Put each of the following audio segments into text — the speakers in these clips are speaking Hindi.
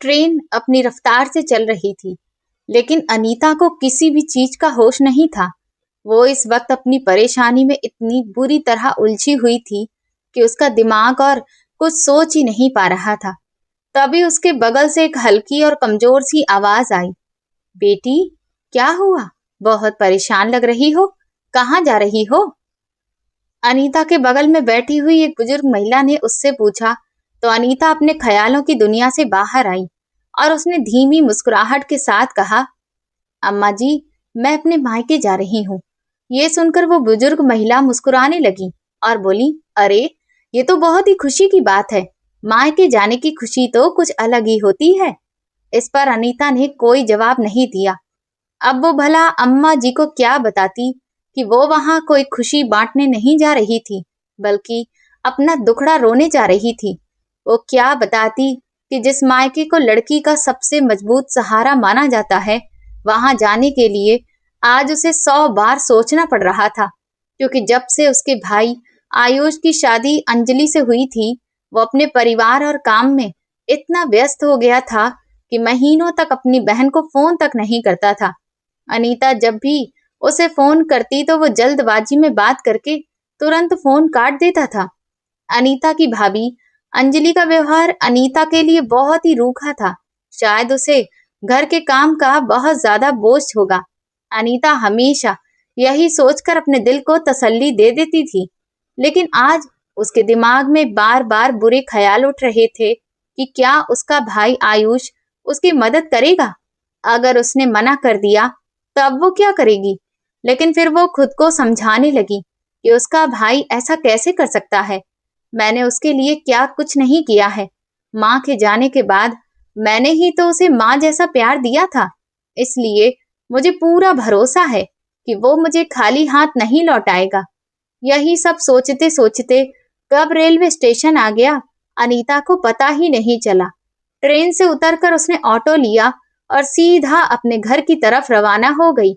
ट्रेन अपनी रफ्तार से चल रही थी, लेकिन अनीता को किसी भी चीज का होश नहीं था। वो इस वक्त अपनी परेशानी में इतनी बुरी तरह उलझी हुई थी कि उसका दिमाग और कुछ सोच ही नहीं पा रहा था। तभी उसके बगल से एक हल्की और कमजोर सी आवाज आई। बेटी, क्या हुआ? बहुत परेशान लग रही हो। कहाँ जा रही हो? अनीता के बगल में बैठी हुई एक बुजुर्ग महिला ने उससे पूछा। तो अनीता अपने ख्यालों की दुनिया से बाहर आई और उसने धीमी मुस्कुराहट के साथ कहा, अम्मा जी, मैं अपने मायके जा रही हूँ। ये सुनकर वो बुजुर्ग महिला मुस्कुराने लगी और बोली, अरे, ये तो बहुत ही खुशी की बात है। मायके जाने की खुशी तो कुछ अलग ही होती है। इस पर अनीता ने कोई जवाब नहीं दिया। अब वो भला अम्मा जी को क्या बताती कि वो वहां कोई खुशी बांटने नहीं जा रही थी, बल्कि अपना दुखड़ा रोने जा रही थी। वो क्या बताती कि जिस मायके को लड़की का सबसे मजबूत सहारा माना जाता है, वहां जाने के लिए आज उसे 100 बार सोचना पड़ रहा था, क्योंकि जब से उसके भाई आयुष की शादी अंजलि से हुई थी, वो अपने परिवार और काम में इतना व्यस्त हो गया था कि महीनों तक अपनी बहन को फोन तक नहीं करता था। अनीता जब भी उसे फोन करती तो वो जल्दबाजी में बात करके तुरंत फोन काट देता था। अनीता की भाभी अंजलि का व्यवहार अनीता के लिए बहुत ही रूखा था। शायद उसे घर के काम का बहुत ज्यादा बोझ होगा। अनीता हमेशा यही सोचकर अपने दिल को तसल्ली दे देती थी, लेकिन आज उसके दिमाग में बार बार बुरे ख्याल उठ रहे थे कि क्या उसका भाई आयुष उसकी मदद करेगा। अगर उसने मना कर दिया तब वो क्या करेगी। लेकिन फिर वो खुद को समझाने लगी कि उसका भाई ऐसा कैसे कर सकता है। मैंने उसके लिए क्या कुछ नहीं किया है। माँ के जाने के बाद मैंने ही तो उसे माँ जैसा प्यार दिया था। इसलिए मुझे पूरा भरोसा है कि वो मुझे खाली हाथ नहीं लौटाएगा। यही सब सोचते सोचते कब रेलवे स्टेशन आ गया, अनीता को पता ही नहीं चला। ट्रेन से उतरकर उसने ऑटो लिया और सीधा अपने घर की तरफ रवाना हो गई।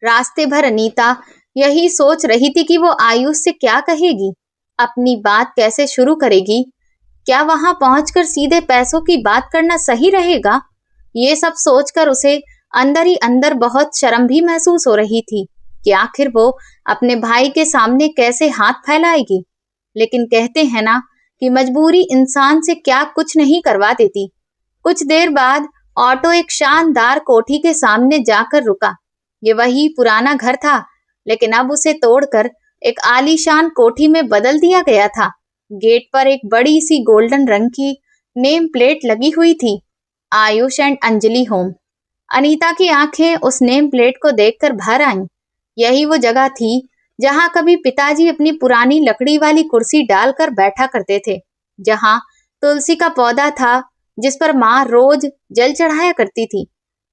रास्ते भर अनीता यही सोच रही थी कि वो आयुष से क्या कहेगी, अपनी बात कैसे शुरू करेगी। क्या वहां पहुंचकर सीधे पैसों की बात करना सही रहेगा? ये सब सोचकर उसे अंदर ही अंदर बहुत शर्म भी महसूस हो रही थी कि आखिर वो अपने भाई के सामने कैसे हाथ फैलाएगी। लेकिन कहते हैं ना कि मजबूरी इंसान से क्या कुछ नहीं करवा देती। कुछ देर बाद ऑटो एक शानदार कोठी के सामने जाकर रुका। ये वही पुराना घर था, लेकिन अब उसे तोड़कर एक आलीशान कोठी में बदल दिया गया था। गेट पर एक बड़ी सी गोल्डन रंग की नेम प्लेट लगी हुई थी, आयुष एंड अंजलि होम। अनीता की आंखें उस नेम प्लेट को देखकर भर आईं। यही वो जगह थी जहां कभी पिताजी अपनी पुरानी लकड़ी वाली कुर्सी डालकर बैठा करते थे, जहां तुलसी का पौधा था जिस पर माँ रोज जल चढ़ाया करती थी।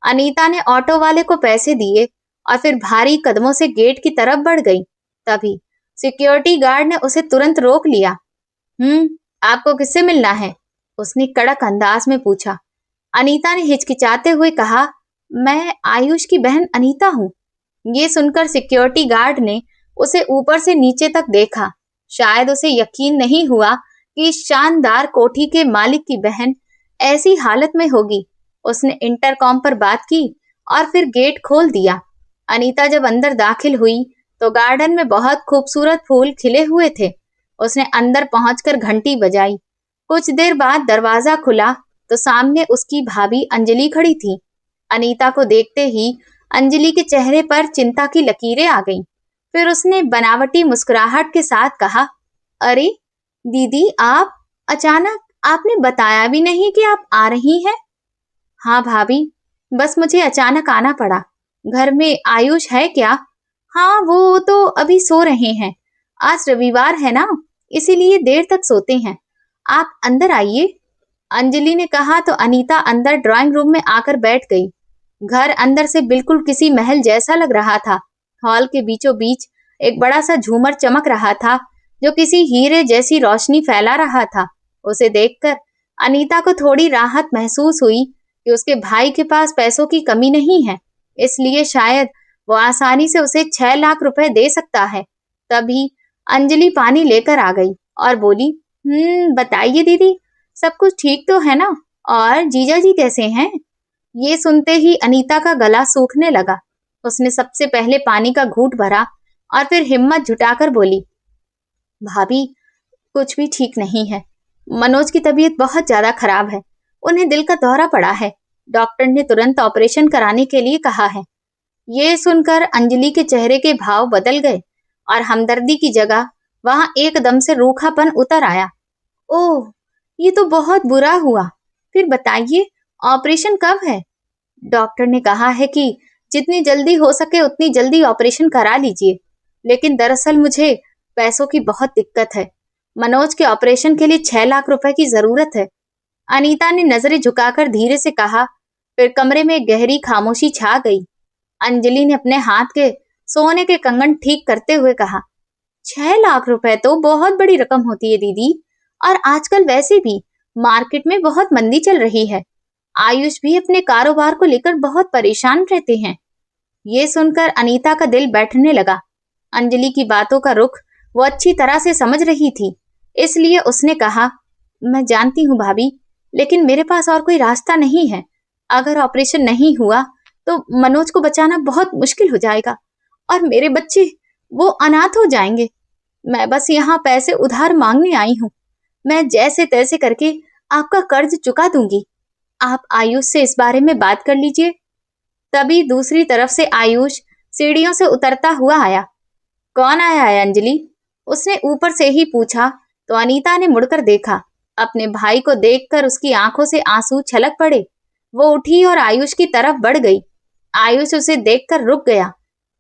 अनीता ने ऑटो वाले को पैसे दिए और फिर भारी कदमों से गेट की तरफ बढ़ गई। तभी सिक्योरिटी गार्ड ने उसे तुरंत रोक लिया। आपको किससे मिलना है? उसने कड़क अंदाज में पूछा। अनीता ने हिचकिचाते हुए कहा, मैं आयुष की बहन अनीता हूँ। ये सुनकर सिक्योरिटी गार्ड ने उसे ऊपर से नीचे तक देखा। शायद उसे यकीन नहीं हुआ कि इस शानदार कोठी के मालिक की बहन ऐसी हालत में होगी। उसने इंटरकॉम पर बात की और फिर गेट खोल दिया। अनीता जब अंदर दाखिल हुई तो गार्डन में बहुत खूबसूरत फूल खिले हुए थे। उसने अंदर पहुंचकर घंटी बजाई। कुछ देर बाद दरवाजा खुला तो सामने उसकी भाभी अंजलि खड़ी थी। अनीता को देखते ही अंजलि के चेहरे पर चिंता की लकीरें आ गईं। फिर उसने बनावटी मुस्कुराहट के साथ कहा, अरे दीदी, आप अचानक, आपने बताया भी नहीं कि आप आ रही हैं। हाँ भाभी, बस मुझे अचानक आना पड़ा। घर में आयुष है क्या? हाँ, वो तो अभी सो रहे हैं। आज रविवार है ना, इसीलिए देर तक सोते हैं। आप अंदर आइए, अंजलि ने कहा तो अनीता अंदर ड्राइंग रूम में आकर बैठ गई। घर अंदर से बिल्कुल किसी महल जैसा लग रहा था। हॉल के बीचों बीच एक बड़ा सा झूमर चमक रहा था जो किसी हीरे जैसी रोशनी फैला रहा था। उसे देखकर अनीता को थोड़ी राहत महसूस हुई कि उसके भाई के पास पैसों की कमी नहीं है, इसलिए शायद वो आसानी से उसे 6 लाख रुपए दे सकता है। तभी अंजलि पानी लेकर आ गई और बोली, बताइए दीदी, सब कुछ ठीक तो है ना? और जीजा जी कैसे हैं? ये सुनते ही अनीता का गला सूखने लगा। उसने सबसे पहले पानी का घूंट भरा और फिर हिम्मत जुटाकर बोली, भाभी, कुछ भी ठीक नहीं है। मनोज की तबीयत बहुत ज्यादा खराब है। उन्हें दिल का दौरा पड़ा है। डॉक्टर ने तुरंत ऑपरेशन कराने के लिए कहा है। ये सुनकर अंजलि के चेहरे के भाव बदल गए और हमदर्दी की जगह वहां एकदम से रूखापन उतर आया। ओह, ये तो बहुत बुरा हुआ। फिर बताइए, ऑपरेशन कब है? डॉक्टर ने कहा है कि जितनी जल्दी हो सके उतनी जल्दी ऑपरेशन करा लीजिए, लेकिन दरअसल मुझे पैसों की बहुत दिक्कत है। मनोज के ऑपरेशन के लिए 6 लाख रुपए की जरूरत है। अनीता ने नजरें झुकाकर धीरे से कहा। फिर कमरे में गहरी खामोशी छा गई। अंजलि ने अपने हाथ के सोने के कंगन ठीक करते हुए कहा, 6 लाख रुपए तो बहुत बड़ी रकम होती है दीदी, और आजकल वैसे भी मार्केट में बहुत मंदी चल रही है। आयुष भी अपने कारोबार को लेकर बहुत परेशान रहते हैं। ये सुनकर अनीता का दिल बैठने लगा। अंजलि की बातों का रुख वो अच्छी तरह से समझ रही थी, इसलिए उसने कहा, मैं जानती हूँ भाभी, लेकिन मेरे पास और कोई रास्ता नहीं है। अगर ऑपरेशन नहीं हुआ तो मनोज को बचाना बहुत मुश्किल हो जाएगा और मेरे बच्चे वो अनाथ हो जाएंगे। मैं बस यहाँ पैसे उधार मांगने आई हूँ। मैं जैसे तैसे करके आपका कर्ज चुका दूंगी। आप आयुष से इस बारे में बात कर लीजिए। तभी दूसरी तरफ से आयुष सीढ़ियों से उतरता हुआ आया। कौन आया है अंजलि? उसने ऊपर से ही पूछा तो अनीता ने मुड़कर देखा। अपने भाई को देखकर उसकी आंखों से आंसू छलक पड़े। वो उठी और आयुष की तरफ बढ़ गई। आयुष उसे देखकर रुक गया।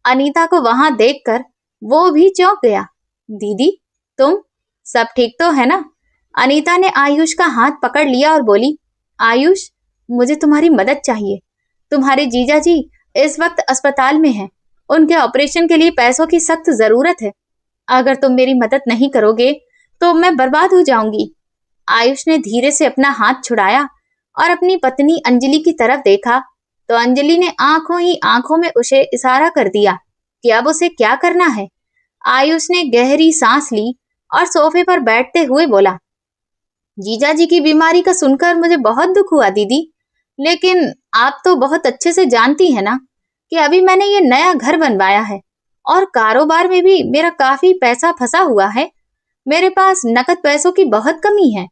अनीता को वहां देखकर वो भी चौंक गया। दीदी, तुम सब ठीक तो है ना? अनीता ने आयुष का हाथ पकड़ लिया और बोली, आयुष, मुझे तुम्हारी मदद चाहिए। तुम्हारे जीजा जी इस वक्त अस्पताल में हैं। उनके ऑपरेशन के लिए पैसों की सख्त जरूरत है। अगर तुम मेरी मदद नहीं करोगे तो मैं बर्बाद हो जाऊंगी। आयुष ने धीरे से अपना हाथ छुड़ाया और अपनी पत्नी अंजलि की तरफ देखा तो अंजलि ने आंखों ही आंखों में उसे इशारा कर दिया कि अब उसे क्या करना है। आयुष ने गहरी सांस ली और सोफे पर बैठते हुए बोला, जीजा जी की बीमारी का सुनकर मुझे बहुत दुख हुआ दीदी, लेकिन आप तो बहुत अच्छे से जानती है ना कि अभी मैंने ये नया घर बनवाया है और कारोबार में भी मेरा काफी पैसा फंसा हुआ है। मेरे पास नकद पैसों की बहुत कमी है।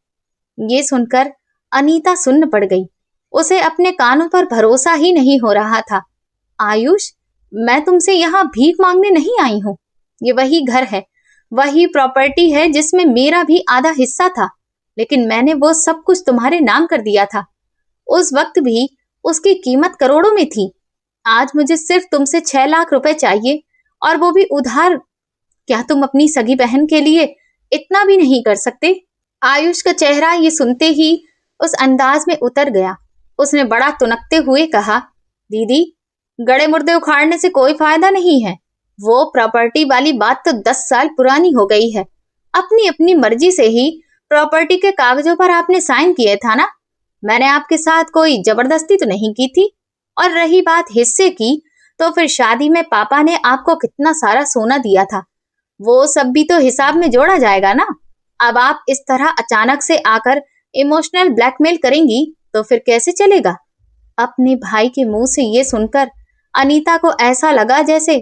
ये सुनकर अनीता सुन्न पड़ गई। उसे अपने कानों पर भरोसा ही नहीं हो रहा था। आयुष, मैं तुमसे यहाँ भीख मांगने नहीं आई हूँ। ये वही घर है, वही प्रॉपर्टी है जिसमें मेरा भी आधा हिस्सा था, लेकिन मैंने वो सब कुछ तुम्हारे नाम कर दिया था। उस वक्त भी उसकी कीमत करोड़ों में थी। आज मुझे सिर्फ तुमसे 6 लाख रुपए चाहिए, और वो भी उधार। क्या तुम अपनी सगी बहन के लिए इतना भी नहीं कर सकते? आयुष का चेहरा ये सुनते ही उस अंदाज में उतर गया। उसने बड़ा तुनकते हुए कहा, दीदी, गड़े मुर्दे उखाड़ने से कोई फायदा नहीं है। वो प्रॉपर्टी वाली बात तो 10 साल पुरानी हो गई है। अपनी अपनी मर्जी से ही प्रॉपर्टी के कागजों पर आपने साइन किए था ना? मैंने आपके साथ कोई जबरदस्ती तो नहीं की थी। और रही बात हिस्से की, तो फिर शादी में पापा ने आपको कितना सारा सोना दिया था, वो सब भी तो हिसाब में जोड़ा जाएगा ना। अब आप इस तरह अचानक से आकर इमोशनल ब्लैकमेल करेंगी तो फिर कैसे चलेगा? अपने भाई के मुंह से ये सुनकर अनीता को ऐसा लगा जैसे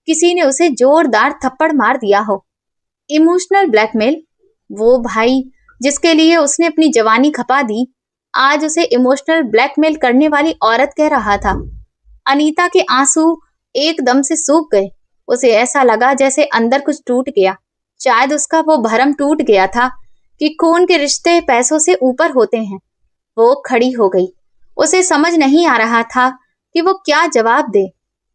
किसी ने उसे जोरदार थप्पड़ मार दिया हो। Emotional blackmail? वो भाई जिसके लिए उसने अपनी जवानी खपा दी, आज उसे इमोशनल ब्लैकमेल करने वाली औरत कह रहा था। अनीता के आंसू एकदम से सूख गए। उसे ऐसा लगा जैसे अंदर कुछ टूट गया। शायद उसका वो भरम टूट गया था कि खून के रिश्ते पैसों से ऊपर होते हैं। वो खड़ी हो गई। उसे समझ नहीं आ रहा था कि वो क्या जवाब दे।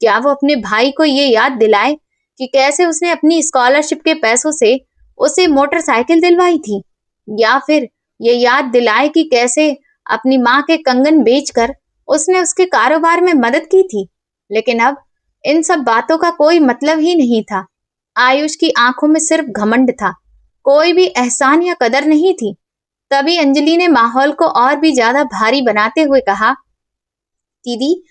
क्या वो अपने भाई को ये याद दिलाए कि कैसे उसने अपनी स्कॉलरशिप के पैसों से उसे मोटरसाइकिल दिलवाई थी, या फिर ये याद दिलाए कि कैसे अपनी माँ के कंगन बेचकर उसने उसके कारोबार में मदद की थी। लेकिन अब इन सब बातों का कोई मतलब ही नहीं था। आयुष की आंखों में सिर्फ घमंड था, कोई भी एहसान या कदर नहीं थी। तभी अंजलि ने माहौल को और भी ज्यादा भारी बनाते हुए कहा, दीदी,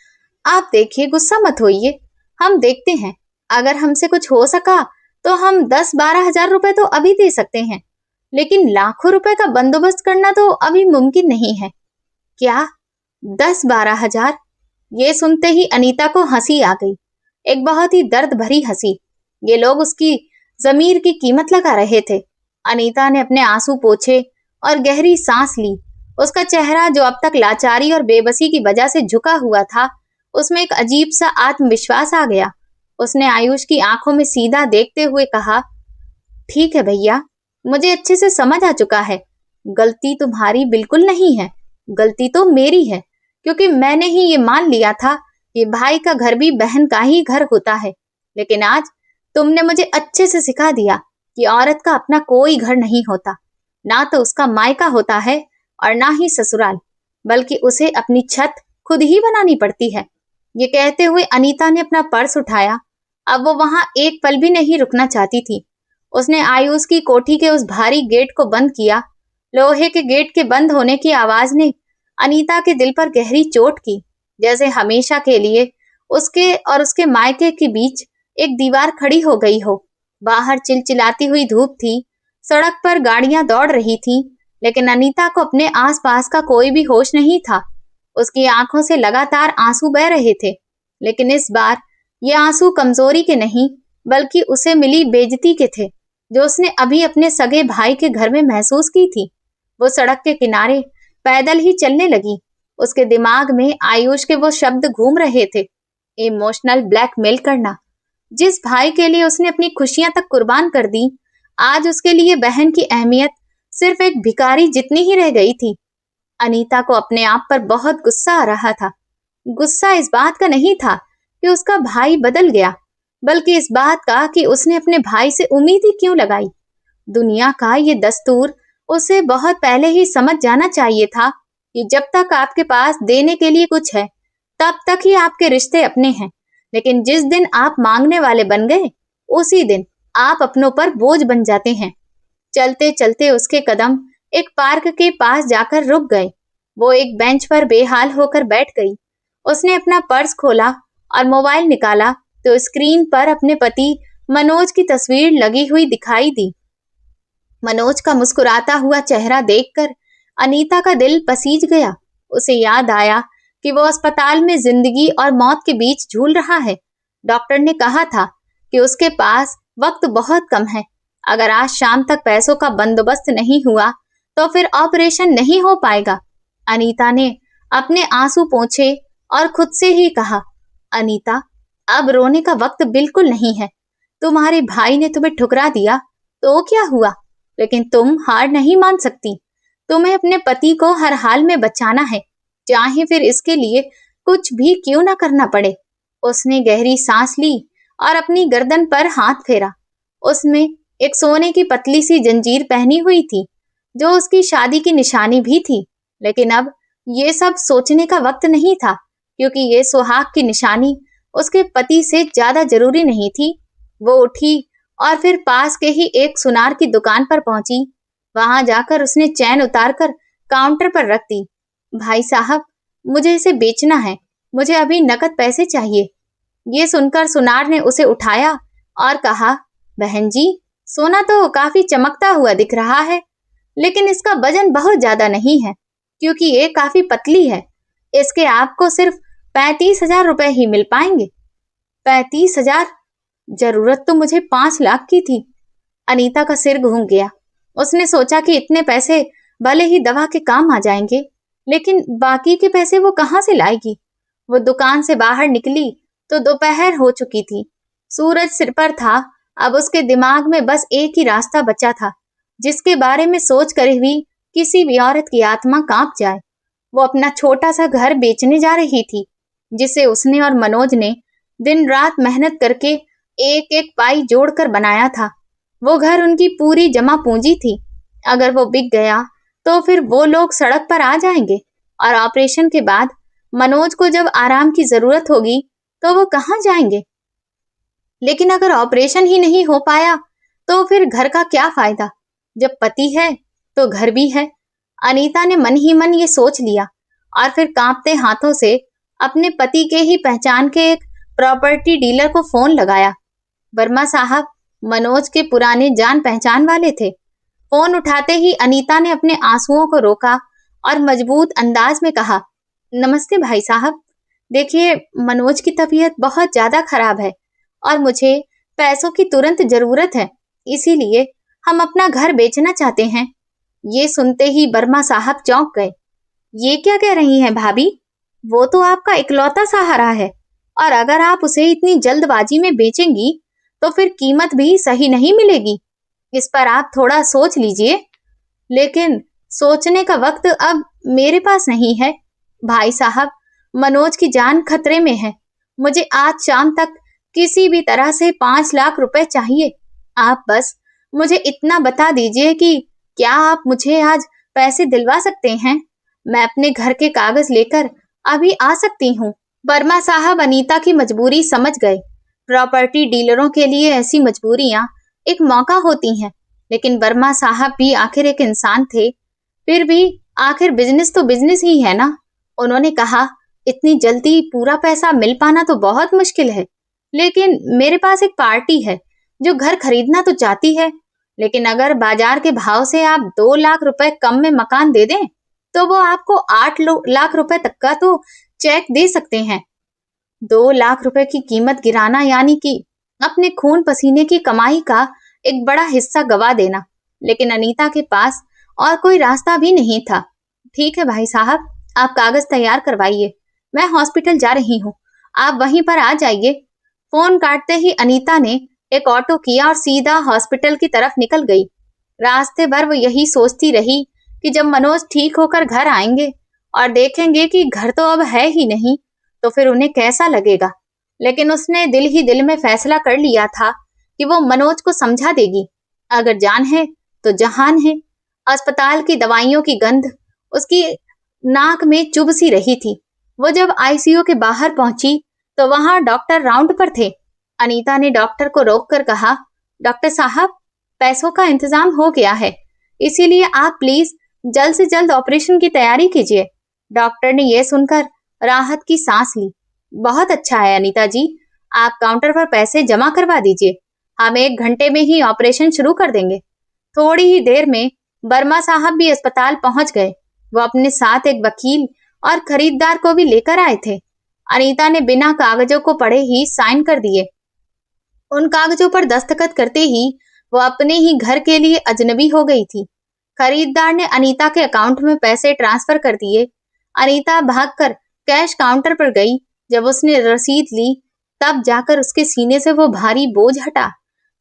आप देखिए, गुस्सा मत होइए। हम देखते हैं, अगर हमसे कुछ हो सका तो हम 10-12 हजार रुपए तो अभी दे सकते हैं, लेकिन लाखों रुपए का बंदोबस्त करना तो अभी मुमकिन नहीं है। क्या? 10-12 हजार? ये सुनते ही अनीता को हंसी आ गई, एक बहुत ही दर्द भरी हंसी। ये लोग उसकी जमीर की कीमत लगा रहे थे। अनीता ने अपने आंसू पोंछे और गहरी सांस ली। उसका चेहरा, जो अब तक लाचारी और बेबसी की वजह से झुका हुआ था, उसमें एक अजीब सा आत्मविश्वास आ गया। उसने आयुष की आंखों में सीधा देखते हुए कहा, ठीक है भैया, मुझे अच्छे से समझ आ चुका है। गलती तुम्हारी बिल्कुल नहीं है, गलती तो मेरी है, क्योंकि मैंने ही ये मान लिया था कि भाई का घर भी बहन का ही घर होता है। लेकिन आज तुमने मुझे अच्छे से सिखा दिया कि औरत का अपना कोई घर नहीं होता, ना तो उसका मायका होता है और ना ही ससुराल, बल्कि उसे अपनी छत खुद ही बनानी पड़ती है। ये कहते हुए अनीता ने अपना पर्स उठाया। अब वो वहां एक पल भी नहीं रुकना चाहती थी। उसने आयुष की कोठी के उस भारी गेट को बंद किया। लोहे के गेट के बंद होने की आवाज ने अनीता के दिल पर गहरी चोट की, जैसे हमेशा के लिए उसके और उसके मायके के बीच एक दीवार खड़ी हो गई हो। बाहर चिलचिलाती हुई धूप थी, सड़क पर गाड़ियां दौड़ रही थीं, लेकिन अनीता को अपने आसपास का कोई भी होश नहीं था। उसकी आंखों से लगातार आंसू बह रहे थे, लेकिन इस बार ये आंसू कमजोरी के नहीं, बल्कि उसे मिली बेइज्जती के थे, जो उसने अभी अपने सगे भाई के घर में महसूस की थी। वो सड़क के किनारे पैदल ही चलने लगी। उसके दिमाग में आयुष के वो शब्द घूम रहे थे, इमोशनल ब्लैकमेल करना। जिस भाई के लिए उसने अपनी खुशियां तक कुर्बान कर दी, आज उसके लिए बहन की अहमियत सिर्फ एक भिखारी जितनी ही रह गई थी। अनीता को अपने आप पर बहुत गुस्सा आ रहा था। गुस्सा इस बात का नहीं था कि उसका भाई बदल गया, बल्कि इस बात का कि उसने अपने भाई से उम्मीद ही क्यों लगाई। दुनिया का ये दस्तूर उसे बहुत पहले ही समझ जाना चाहिए था कि जब तक आपके पास देने के लिए कुछ है, तब तक ही आपके रिश्ते अपने हैं। लेकिन जिस दिन आप मांगने वाले बन गए, उसी दिन आप अपनों पर बोझ बन जाते हैं। चलते चलते उसके कदम एक पार्क के पास जाकर रुक गए। वो एक बेंच पर बेहाल होकर बैठ गई। उसने अपना पर्स खोला और मोबाइल निकाला तो स्क्रीन पर अपने पति मनोज की तस्वीर लगी हुई दिखाई दी। मनोज का मुस्कुराता हुआ चेहरा देखकर अनीता का दिल पसीज गया। उसे याद आया कि वो अस्पताल में जिंदगी और मौत के बीच झूल रहा है। डॉक्टर ने कहा था कि उसके पास वक्त बहुत कम है। अगर आज शाम तक पैसों का बंदोबस्त नहीं हुआ तो फिर ऑपरेशन नहीं हो पाएगा। अनीता ने अपने आंसू पोंछे और खुद से ही कहा, अनीता, अब रोने का वक्त बिल्कुल नहीं है। तुम्हारे भाई ने तुम्हें ठुकरा दिया तो क्या हुआ, लेकिन तुम हार नहीं मान सकती। तुम्हें अपने पति को हर हाल में बचाना है, चाहे फिर इसके लिए कुछ भी क्यों ना करना पड़े। उसने गहरी सांस ली और अपनी गर्दन पर हाथ फेरा। उसमें एक सोने की पतली सी जंजीर पहनी हुई थी, जो उसकी शादी की निशानी भी थी। लेकिन अब ये सब सोचने का वक्त नहीं था, क्योंकि ये सुहाग की निशानी उसके पति से ज्यादा जरूरी नहीं थी। वो उठी और फिर पास के ही एक सुनार की दुकान पर पहुंची। वहां जाकर उसने चैन उतारकर काउंटर पर रख दी। भाई साहब, मुझे इसे बेचना है, मुझे अभी नकद पैसे चाहिए। ये सुनकर सुनार ने उसे उठाया और कहा, बहन जी, सोना तो काफी चमकता हुआ दिख रहा है, लेकिन इसका वजन बहुत ज्यादा नहीं है, क्योंकि ये काफी पतली है। इसके आपको सिर्फ 35,000 रुपए ही मिल पाएंगे। 35,000? जरूरत तो मुझे 5 लाख की थी। अनीता का सिर घूम गया। उसने सोचा कि इतने पैसे भले ही दवा के काम आ जाएंगे, लेकिन बाकी के पैसे वो कहाँ से लाएगी। वो दुकान से बाहर निकली तो दोपहर हो चुकी थी। सूरज सिर पर था। अब उसके दिमाग में बस एक ही रास्ता बचा था, जिसके बारे में सोच कर भी किसी भी औरत की आत्मा कांप जाए। वो अपना छोटा सा घर बेचने जा रही थी, जिसे उसने और मनोज ने दिन रात मेहनत करके एक एक पाई जोड़कर बनाया था। वो घर उनकी पूरी जमा पूंजी थी। अगर वो बिक गया तो फिर वो लोग सड़क पर आ जाएंगे, और ऑपरेशन के बाद मनोज को जब आराम की जरूरत होगी तो वो कहाँ जाएंगे। लेकिन अगर ऑपरेशन ही नहीं हो पाया तो फिर घर का क्या फायदा। जब पति है तो घर भी है। अनीता ने मन ही मन ये सोच लिया और फिर कांपते हाथों से अपने पति के ही पहचान के एक प्रॉपर्टी डीलर को फोन लगाया। वर्मा साहब मनोज के पुराने जान पहचान वाले थे। फोन उठाते ही अनीता ने अपने आंसुओं को रोका और मजबूत अंदाज में कहा, नमस्ते भाई साहब। देखिए, मनोज की तबीयत बहुत ज्यादा खराब है और मुझे पैसों की तुरंत जरूरत है, इसीलिए हम अपना घर बेचना चाहते हैं। ये सुनते ही वर्मा साहब चौंक गए। ये क्या कह रही हैं भाभी? वो तो आपका इकलौता सहारा है और अगर आप उसे इतनी जल्दबाजी में बेचेंगी तो फिर कीमत भी सही नहीं मिलेगी। इस पर आप थोड़ा सोच लीजिए। लेकिन सोचने का वक्त अब मेरे पास नहीं है भाई साहब। मनोज की जान खतरे में है। मुझे आज शाम तक किसी भी तरह से 5 लाख रुपए चाहिए। आप बस मुझे इतना बता दीजिए कि क्या आप मुझे आज पैसे दिलवा सकते हैं? मैं अपने घर के कागज लेकर अभी आ सकती हूँ। वर्मा साहब अनीता की मजबूरी समझ गए। प्रॉपर्टी डीलरों के लिए ऐसी मजबूरियां एक मौका होती हैं, लेकिन वर्मा साहब भी आखिर एक इंसान थे। फिर भी आखिर बिजनेस तो बिजनेस ही है ना। उन्होंने कहा, इतनी जल्दी पूरा पैसा मिल पाना तो बहुत मुश्किल है, लेकिन मेरे पास एक पार्टी है जो घर खरीदना तो चाहती है, लेकिन अगर बाजार के भाव से आप 2 लाख रुपए कम में मकान दे दें तो वो आपको 8 लाख रुपए तक का तो चेक दे सकते हैं। 2 लाख रुपए की कीमत गिराना यानी कि अपने खून पसीने की कमाई का एक बड़ा हिस्सा गवा देना। लेकिन अनीता के पास और कोई रास्ता भी नहीं था। ठीक है भाई साहब, आप कागज तैयार करवाइए, मैं हॉस्पिटल जा रही हूँ, आप वहीं पर आ जाइए। फोन काटते ही अनीता ने एक ऑटो किया और सीधा हॉस्पिटल की तरफ निकल गई। रास्ते भर वो यही सोचती रही कि जब मनोज ठीक होकर घर आएंगे और देखेंगे कि घर तो अब है ही नहीं, तो फिर उन्हें कैसा लगेगा। लेकिन उसने दिल ही दिल में फैसला कर लिया था कि वो मनोज को समझा देगी। अगर जान है तो जहान है। अस्पताल की दवाइयों की गंध उसकी नाक में चुभ सी रही थी। वो जब आईसीयू के बाहर पहुंची तो वहां डॉक्टर राउंड पर थे। अनीता ने डॉक्टर को रोककर कहा, डॉक्टर साहब, पैसों का इंतजाम हो गया है, इसीलिए आप प्लीज जल्द से जल्द ऑपरेशन की तैयारी कीजिए। डॉक्टर ने यह सुनकर राहत की सांस ली। बहुत अच्छा है अनीता जी, आप काउंटर पर पैसे जमा करवा दीजिए, हम 1 घंटे में ही ऑपरेशन शुरू कर देंगे। थोड़ी ही देर में वर्मा साहब भी अस्पताल पहुंच गए। वो अपने साथ एक वकील और खरीदार को भी लेकर आए थे। अनीता ने बिना कागजों को पढ़े ही साइन कर दिए। उन कागजों पर दस्तखत करते ही वो अपने ही घर के लिए अजनबी हो गई थी। खरीदार ने अनीता के अकाउंट में पैसे ट्रांसफर कर दिए। अनीता भागकर कैश काउंटर पर गई। जब उसने रसीद ली तब जाकर उसके सीने से वो भारी बोझ हटा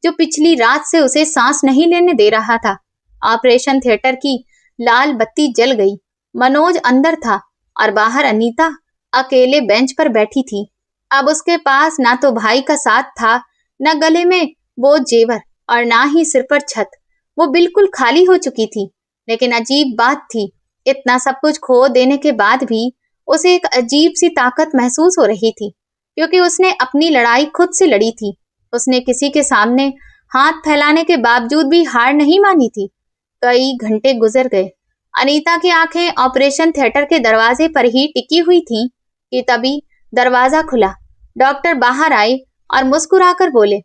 जो पिछली रात से उसे सांस नहीं लेने दे रहा था। ऑपरेशन थिएटर की लाल बत्ती जल गई। मनोज अंदर था और बाहर अनीता अकेले बेंच पर बैठी थी। अब उसके पास ना तो भाई का साथ था, न गले में वो जेवर और ना ही सिर पर छत। वो बिल्कुल खाली हो चुकी थी। लेकिन अजीब बात थी, इतना सब कुछ खो देने के बाद भी उसे एक अजीब सी ताकत महसूस हो रही थी, क्योंकि उसने अपनी लड़ाई खुद से लड़ी थी। उसने किसी के सामने हाथ फैलाने के बावजूद भी हार नहीं मानी थी। कई घंटे गुजर गए। अनीता की आंखें ऑपरेशन थिएटर के दरवाजे पर ही टिकी हुई थीं कि तभी दरवाजा खुला। डॉक्टर बाहर आए और मुस्कुराकर बोले,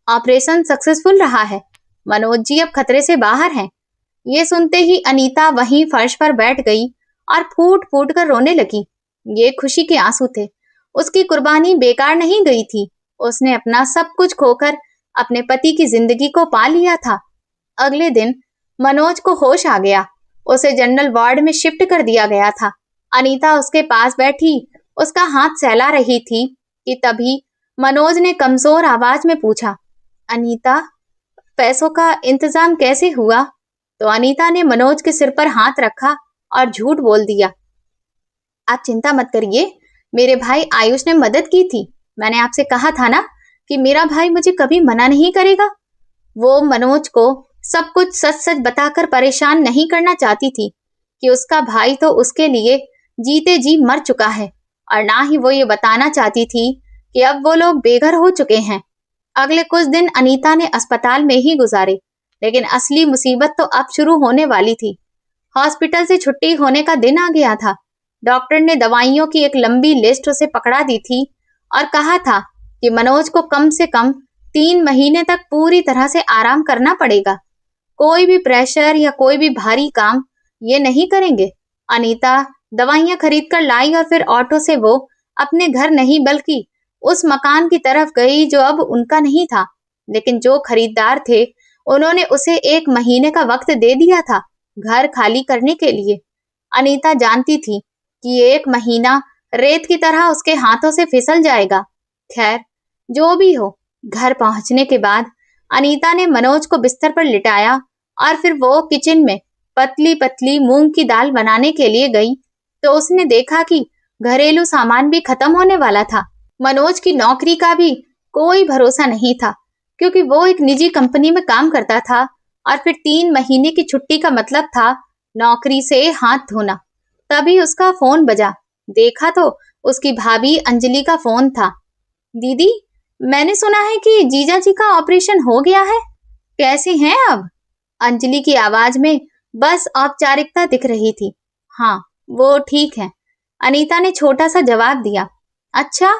ऑपरेशन सक्सेसफुल रहा है, मनोज जी अब खतरे से बाहर हैं। ये सुनते ही अनीता वहीं फर्श पर बैठ गई और फूट फूट कर रोने लगी। ये खुशी के आंसू थे। उसकी कुर्बानी बेकार नहीं गई थी। उसने अपना सब कुछ खोकर अपने पति की जिंदगी को पा लिया था। अगले दिन मनोज को होश आ गया। उसे जनरल वार्ड में शिफ्ट कर दिया गया था। अनीता उसके पास बैठी उसका हाथ सहला रही थी कि तभी मनोज ने कमजोर आवाज में पूछा, अनीता, पैसों का इंतजाम कैसे हुआ? तो अनीता ने मनोज के सिर पर हाथ रखा और झूठ बोल दिया, आप चिंता मत करिए, मेरे भाई आयुष ने मदद की थी। मैंने आपसे कहा था ना कि मेरा भाई मुझे कभी मना नहीं करेगा। वो मनोज को सब कुछ सच सच बताकर परेशान नहीं करना चाहती थी कि उसका भाई तो उसके लिए जीते जी मर चुका है, और ना ही वो ये बताना चाहती थी कि अब वो लोग बेघर हो चुके हैं। अगले कुछ दिन अनीता ने अस्पताल में ही गुजारे, लेकिन असली मुसीबत तो अब शुरू होने वाली थी। हॉस्पिटल से छुट्टी होने का दिन आ गया था। डॉक्टर ने दवाइयों की एक लंबी लिस्ट उसे पकड़ा दी थी और कहा था कि मनोज को कम से कम 3 महीने तक पूरी तरह से आराम करना पड़ेगा। कोई भी प्रेशर या कोई भी भारी काम ये नहीं करेंगे। अनीता दवाइयां खरीद कर लाई और फिर ऑटो से वो अपने घर नहीं बल्कि उस मकान की तरफ गई जो अब उनका नहीं था। लेकिन जो खरीदार थे उन्होंने उसे 1 महीने का वक्त दे दिया था घर खाली करने के लिए। अनीता जानती थी कि 1 महीना रेत की तरह उसके हाथों से फिसल जाएगा। खैर, जो भी हो, घर पहुंचने के बाद अनीता ने मनोज को बिस्तर पर लिटाया और फिर वो किचन में पतली पतली मूंग की दाल बनाने के लिए गई तो उसने देखा कि घरेलू सामान भी खत्म होने वाला था। मनोज की नौकरी का भी कोई भरोसा नहीं था क्योंकि वो एक निजी कंपनी में काम करता था और फिर 3 महीने की छुट्टी का मतलब था नौकरी से हाथ धोना। तभी उसका फोन बजा। देखा तो उसकी भाभी अंजलि का फोन था। दीदी, मैंने सुना है कि जीजा जी का ऑपरेशन हो गया है, कैसे हैं अब? अंजलि की आवाज में बस औपचारिकता दिख रही थी। हाँ, वो ठीक है, अनीता ने छोटा सा जवाब दिया। अच्छा,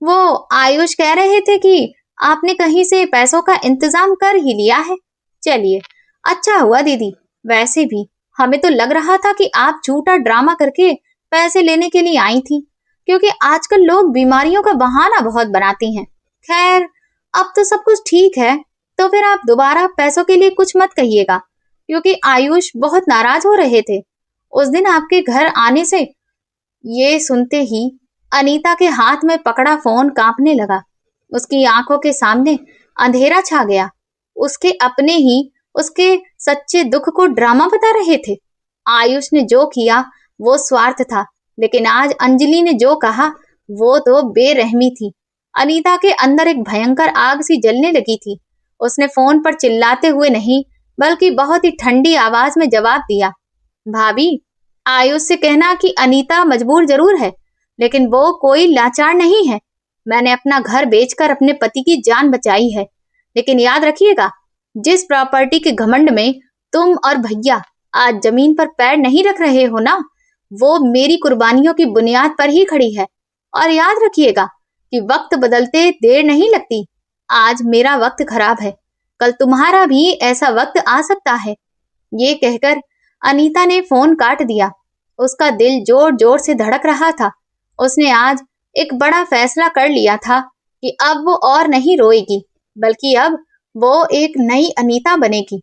वो आयुष कह रहे थे कि आपने कहीं से पैसों का इंतजाम कर ही लिया है। चलिए, अच्छा हुआ दीदी। वैसे भी हमें तो लग रहा था कि आप झूठा ड्रामा करके पैसे लेने के लिए आई थी, क्योंकि आजकल लोग बीमारियों का बहाना बहुत बनाती हैं। खैर, अब तो सब कुछ ठीक है, तो फिर आप दोबारा पैसों के लिए कुछ मत कहिएगा, क्योंकि आयुष बहुत नाराज हो रहे थे उस दिन आपके घर आने से। ये सुनते ही अनीता के हाथ में पकड़ा फोन कांपने लगा। उसकी आंखों के सामने अंधेरा छा गया। उसके अपने ही उसके सच्चे दुख को ड्रामा बता रहे थे। आयुष ने जो किया वो स्वार्थ था, लेकिन आज अंजलि ने जो कहा वो तो बेरहमी थी। अनीता के अंदर एक भयंकर आग सी जलने लगी थी। उसने फोन पर चिल्लाते हुए नहीं बल्कि बहुत ही ठंडी आवाज में जवाब दिया। भाभी, आयुष से कहना कि अनीता मजबूर जरूर है, लेकिन वो कोई लाचार नहीं है। मैंने अपना घर बेचकर अपने पति की जान बचाई है, लेकिन याद रखिएगा, जिस प्रॉपर्टी के घमंड में तुम और भैया आज जमीन पर पैर नहीं रख रहे हो ना, वो मेरी कुर्बानियों की बुनियाद पर ही खड़ी है। और याद रखिएगा कि वक्त बदलते देर नहीं लगती। आज मेरा वक्त खराब है, कल तुम्हारा भी ऐसा वक्त आ सकता है। ये कहकर अनीता ने फोन काट दिया। उसका दिल जोर जोर से धड़क रहा था। उसने आज एक बड़ा फैसला कर लिया था कि अब वो और नहीं रोएगी, बल्कि अब वो एक नई अनीता बनेगी।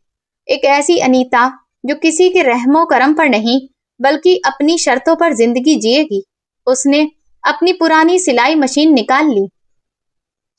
एक ऐसी अनीता जो किसी के रहमो करम पर नहीं बल्कि अपनी शर्तों पर जिंदगी जिएगी। उसने अपनी पुरानी सिलाई मशीन निकाल ली।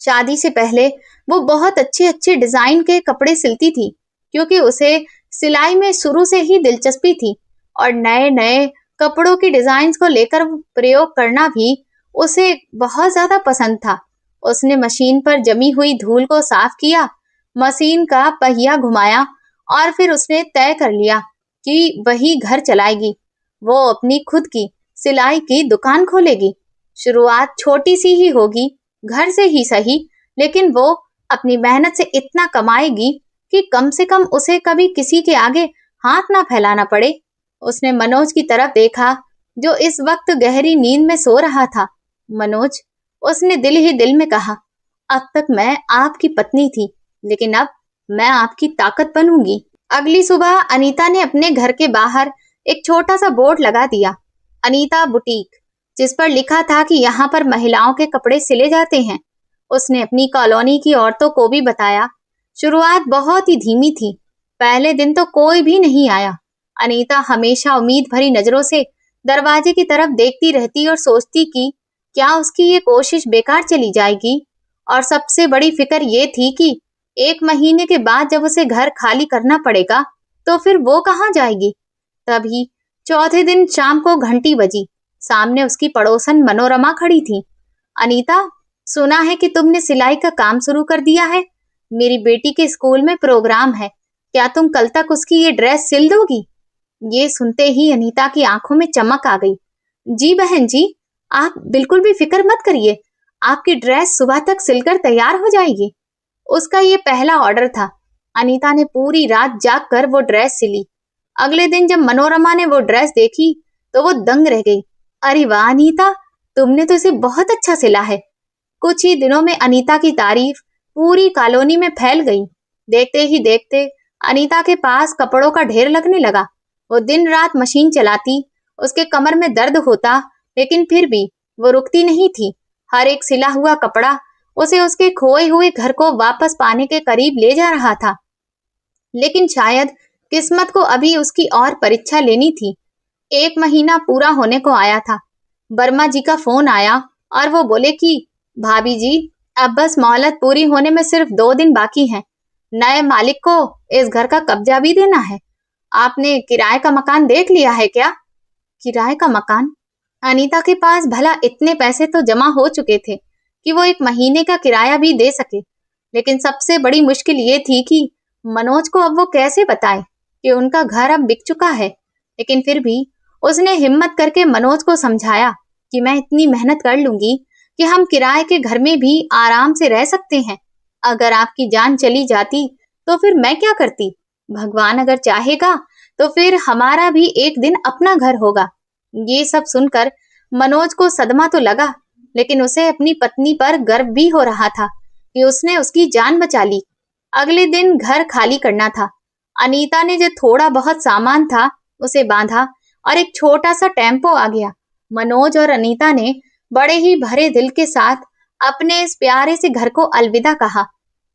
शादी से पहले वो बहुत अच्छे अच्छे डिजाइन के कपड़े सिलती थी, क्योंकि उसे सिलाई में शुरू से ही दिलचस्पी थी और नए नए कपड़ों की डिजाइन को लेकर प्रयोग करना भी उसे बहुत ज्यादा पसंद था। उसने मशीन पर जमी हुई धूल को साफ किया, मशीन का पहिया घुमाया और फिर उसने तय कर लिया कि वही घर चलाएगी। वो अपनी खुद की सिलाई की दुकान खोलेगी। शुरुआत छोटी सी ही होगी, घर से ही सही, लेकिन वो अपनी मेहनत से इतना कमाएगी कि कम से कम उसे कभी किसी के आगे हाथ ना फैलाना पड़े। उसने मनोज की तरफ देखा जो इस वक्त गहरी नींद में सो रहा था। मनोज, उसने दिल ही दिल में कहा, अब तक मैं आपकी पत्नी थी, लेकिन अब मैं आपकी ताकत बनूंगी। अगली सुबह अनीता ने अपने घर के बाहर एक छोटा सा बोर्ड लगा दिया, अनीता बुटीक, जिस पर लिखा था कि यहाँ पर महिलाओं के कपड़े सिले जाते हैं। उसने अपनी कॉलोनी की औरतों को भी बताया। शुरुआत बहुत ही धीमी थी। पहले दिन तो कोई भी नहीं आया। अनीता हमेशा उम्मीद भरी नजरों से दरवाजे की तरफ देखती रहती और सोचती कि क्या उसकी ये कोशिश बेकार चली जाएगी। और सबसे बड़ी फिक्र ये थी कि 1 महीने के बाद जब उसे घर खाली करना पड़ेगा तो फिर वो कहाँ जाएगी। तभी चौथे दिन शाम को घंटी बजी। सामने उसकी पड़ोसन मनोरमा खड़ी थी। अनीता, सुना है कि तुमने सिलाई का काम शुरू कर दिया है। मेरी बेटी के स्कूल में प्रोग्राम है, क्या तुम कल तक उसकी ये ड्रेस सिल दोगी? ये सुनते ही अनीता की आंखों में चमक आ गई। जी बहन जी, आप बिल्कुल भी फिक्र मत करिए, आपकी ड्रेस सुबह तक सिलकर तैयार हो जाएगी। उसका ये पहला ऑर्डर था। अनीता ने पूरी रात जाग कर वो ड्रेस सिली। अगले दिन जब मनोरमा ने वो ड्रेस देखी तो वो दंग रह गई। अरे वाह अनीता, तुमने तो इसे बहुत अच्छा सिला है। कुछ ही दिनों में अनीता की तारीफ पूरी कॉलोनी में फैल गई। देखते ही देखते अनीता के पास कपड़ों का ढेर लगने लगा। वो दिन रात मशीन चलाती उसके कमर में दर्द होता, लेकिन फिर भी वो रुकती नहीं थी। हर एक सिला हुआ कपड़ा उसे उसके खोए हुए घर को वापस पाने के करीब ले जा रहा था। लेकिन शायद किस्मत को अभी उसकी और परीक्षा लेनी थी। 1 महीना पूरा होने को आया था। वर्मा जी का फोन आया और वो बोले कि भाभी जी, अब बस मोहलत पूरी होने में सिर्फ 2 दिन बाकी हैं। नए मालिक को इस घर का कब्जा भी देना है। आपने किराए का मकान देख लिया है क्या? किराए का मकान? अनीता के पास भला इतने पैसे तो जमा हो चुके थे कि वो 1 महीने का किराया भी दे सके। लेकिन सबसे बड़ी मुश्किल ये थी कि मनोज को अब वो कैसे बताए कि उनका घर अब बिक चुका है। लेकिन फिर भी उसने हिम्मत करके मनोज को समझाया कि मैं इतनी मेहनत कर लूंगी कि हम किराए के घर में भी आराम से रह सकते हैं। अगर आपकी जान चली जाती तो फिर मैं क्या करती? भगवान अगर चाहेगा तो फिर हमारा भी एक दिन अपना घर होगा। ये सब सुनकर मनोज को सदमा तो लगा, लेकिन उसे अपनी पत्नी पर गर्व भी हो रहा था कि उसने उसकी जान बचा ली। अगले दिन घर खाली करना था। अनीता ने जो थोड़ा बहुत सामान था उसे बांधा और एक छोटा सा टेम्पो आ गया। मनोज और अनीता ने बड़े ही भरे दिल के साथ अपने इस प्यारे से घर को अलविदा कहा।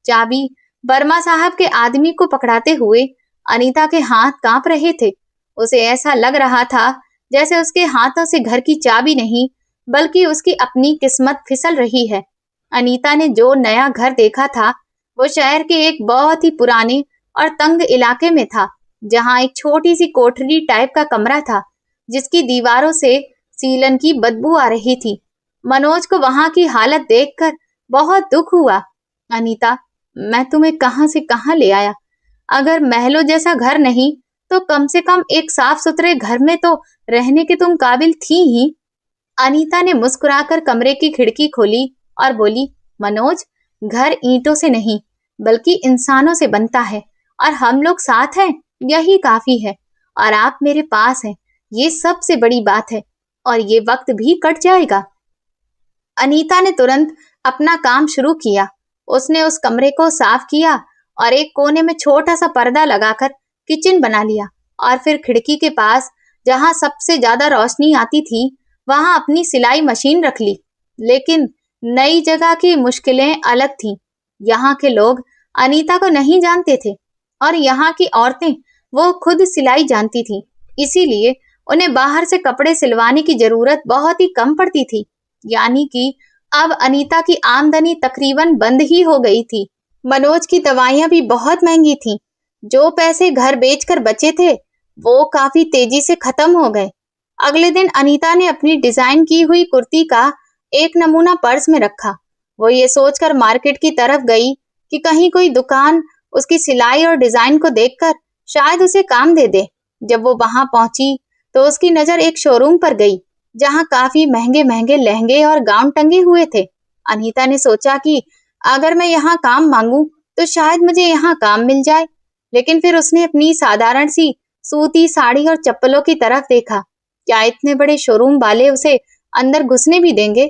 चाबी वर्मा साहब के आदमी को पकड़ाते हुए अनीता के हाथ कांप रहे थे। उसे ऐसा लग रहा था जैसे उसके हाथों से घर की चाबी नहीं, बल्कि उसकी अपनी किस्मत फिसल रही है। अनीता ने जो नया घर देखा था वो शहर के एक बहुत ही पुराने और तंग इलाके में था, जहां एक छोटी सी कोठरी टाइप का कमरा था जिसकी दीवारों से सीलन की बदबू आ रही थी। मनोज को वहां की हालत देखकर बहुत दुख हुआ। अनीता, मैं तुम्हें कहां से कहां ले आया। अगर महलों जैसा घर नहीं तो कम से कम एक साफ सुथरे घर में तो रहने के तुम काबिल थी ही। अनीता ने मुस्कुराकर कमरे की खिड़की खोली और बोली, मनोज, घर ईंटों से नहीं बल्कि इंसानों से बनता है, और हम लोग साथ हैं यही काफी है। और आप मेरे पास हैं, ये सबसे बड़ी बात है। और ये वक्त भी कट जाएगा। अनीता ने तुरंत अपना काम शुरू किया। उसने उस कमरे को साफ किया और एक कोने में छोटा सा पर्दा लगाकर किचन बना लिया, और फिर खिड़की के पास जहां सबसे ज्यादा रोशनी आती थी वहां अपनी सिलाई मशीन रख ली। लेकिन नई जगह की मुश्किलें अलग थीं। यहाँ के लोग अनीता को नहीं जानते थे और यहाँ की औरतें वो खुद सिलाई जानती थीं। इसीलिए उन्हें बाहर से कपड़े सिलवाने की जरूरत बहुत ही कम पड़ती थी। यानी कि अब अनीता की आमदनी तकरीबन बंद ही हो गई थी। मनोज की दवाइयां भी बहुत महंगी थीं। जो पैसे घर बेचकर बचे थे वो काफी तेजी से खत्म हो गए। अगले दिन अनीता ने अपनी डिजाइन की हुई कुर्ती का एक नमूना पर्स में रखा। वो ये सोचकर मार्केट की तरफ गई कि कहीं कोई दुकान उसकी सिलाई और डिजाइन को देखकर शायद उसे काम दे दे। जब वो वहां पहुंची तो उसकी नजर एक शोरूम पर गई जहां काफी महंगे महंगे लहंगे और गाउन टंगे हुए थे। अनीता ने सोचा कि अगर मैं यहाँ काम मांगू तो शायद मुझे यहाँ काम मिल जाए। लेकिन फिर उसने अपनी साधारण सी सूती साड़ी और चप्पलों की तरफ देखा। क्या इतने बड़े शोरूम वाले उसे अंदर घुसने भी देंगे?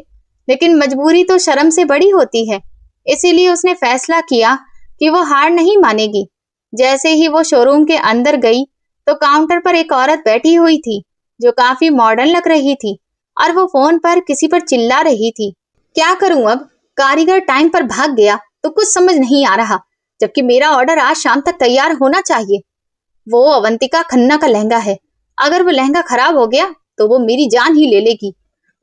लेकिन मजबूरी तो शर्म से बड़ी होती है। इसीलिए उसने फैसला किया कि वो हार नहीं मानेगी। जैसे ही वो शोरूम के अंदर गई तो काउंटर पर एक औरत बैठी हुई थी जो काफी मॉडर्न लग रही थी, और वो फोन पर किसी पर चिल्ला रही थी। क्या करूं अब? कारीगर टाइम पर भाग गया तो कुछ समझ नहीं आ रहा, जबकि मेरा ऑर्डर आज शाम तक तैयार होना चाहिए। वो अवंतिका खन्ना का लहंगा है। अगर वो लहंगा खराब हो गया तो वो मेरी जान ही ले लेगी।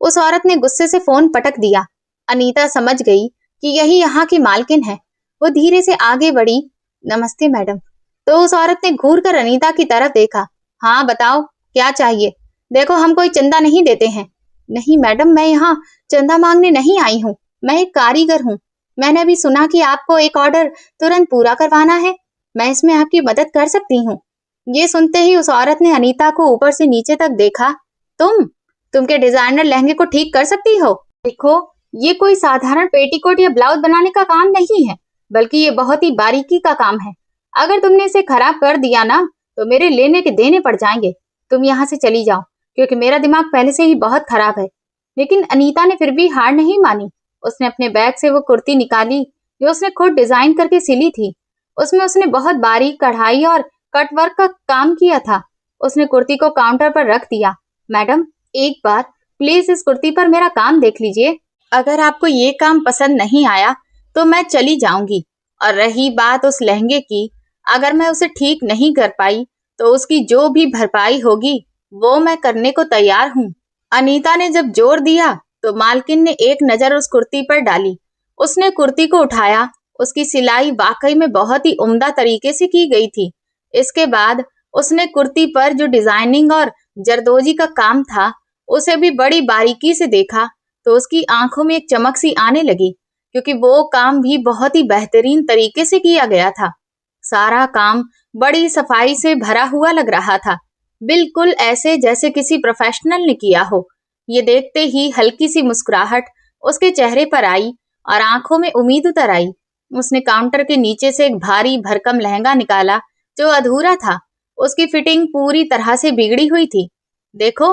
उस औरत ने गुस्से से फोन पटक दिया। अनीता समझ गई कि यही यहाँ की मालकिन है। वो धीरे से आगे बढ़ी। नमस्ते मैडम। तो उस औरत ने घूर कर अनीता की तरफ देखा। हाँ बताओ, क्या चाहिए? देखो, हम कोई चंदा नहीं देते हैं। नहीं मैडम, मैं यहाँ चंदा मांगने नहीं आई हूँ, मैं एक कारीगर हूँ। मैंने अभी सुना कि आपको एक ऑर्डर तुरंत पूरा करवाना है। मैं इसमें आपकी मदद कर सकती हूँ। ये सुनते ही उस औरत ने अनीता को ऊपर से नीचे तक देखा। तुम के डिजाइनर लहंगे को ठीक कर सकती हो? देखो, ये कोई साधारण पेटीकोट या ब्लाउज बनाने का काम नहीं है, बल्कि ये बहुत ही बारीकी का काम है। अगर तुमने इसे खराब कर दिया ना तो मेरे लेने के देने पड़ जाएंगे। तुम यहाँ से चली जाओ, क्योंकि मेरा दिमाग पहले से ही बहुत खराब है। लेकिन अनीता ने फिर भी हार नहीं मानी। उसने अपने बैग से वो कुर्ती निकाली जो उसने खुद डिजाइन करके सिली थी। उसमें उसने बहुत बारीक कढ़ाई और कटवर्क का काम किया था। उसने कुर्ती को काउंटर पर रख दिया मैडम, एक बार प्लीज इस कुर्ती पर मेरा काम देख लीजिए। अगर आपको ये काम पसंद नहीं आया तो मैं चली जाऊंगी। और रही बात उस लहंगे की, अगर मैं उसे ठीक नहीं कर पाई तो उसकी जो भी भरपाई होगी वो मैं करने को तैयार हूँ। अनीता ने जब जोर दिया तो मालकिन ने एक नजर उस कुर्ती पर डाली। उसने कुर्ती को उठाया। उसकी सिलाई वाकई में बहुत ही उम्दा तरीके से की गई थी। इसके बाद उसने कुर्ती पर जो डिजाइनिंग और जरदोजी का काम था उसे भी बड़ी बारीकी से देखा तो उसकी आंखों में एक चमक सी आने लगी, क्योंकि वो काम भी बहुत ही बेहतरीन तरीके से किया गया था। सारा काम बड़ी सफाई से भरा हुआ लग रहा था, बिल्कुल ऐसे जैसे किसी प्रोफेशनल ने किया हो। ये देखते ही हल्की सी मुस्कुराहट उसके चेहरे पर आई और आंखों में उम्मीद उतर आई। उसने काउंटर के नीचे से एक भारी भरकम लहंगा निकाला जो अधूरा था। उसकी फिटिंग पूरी तरह से बिगड़ी हुई थी। देखो,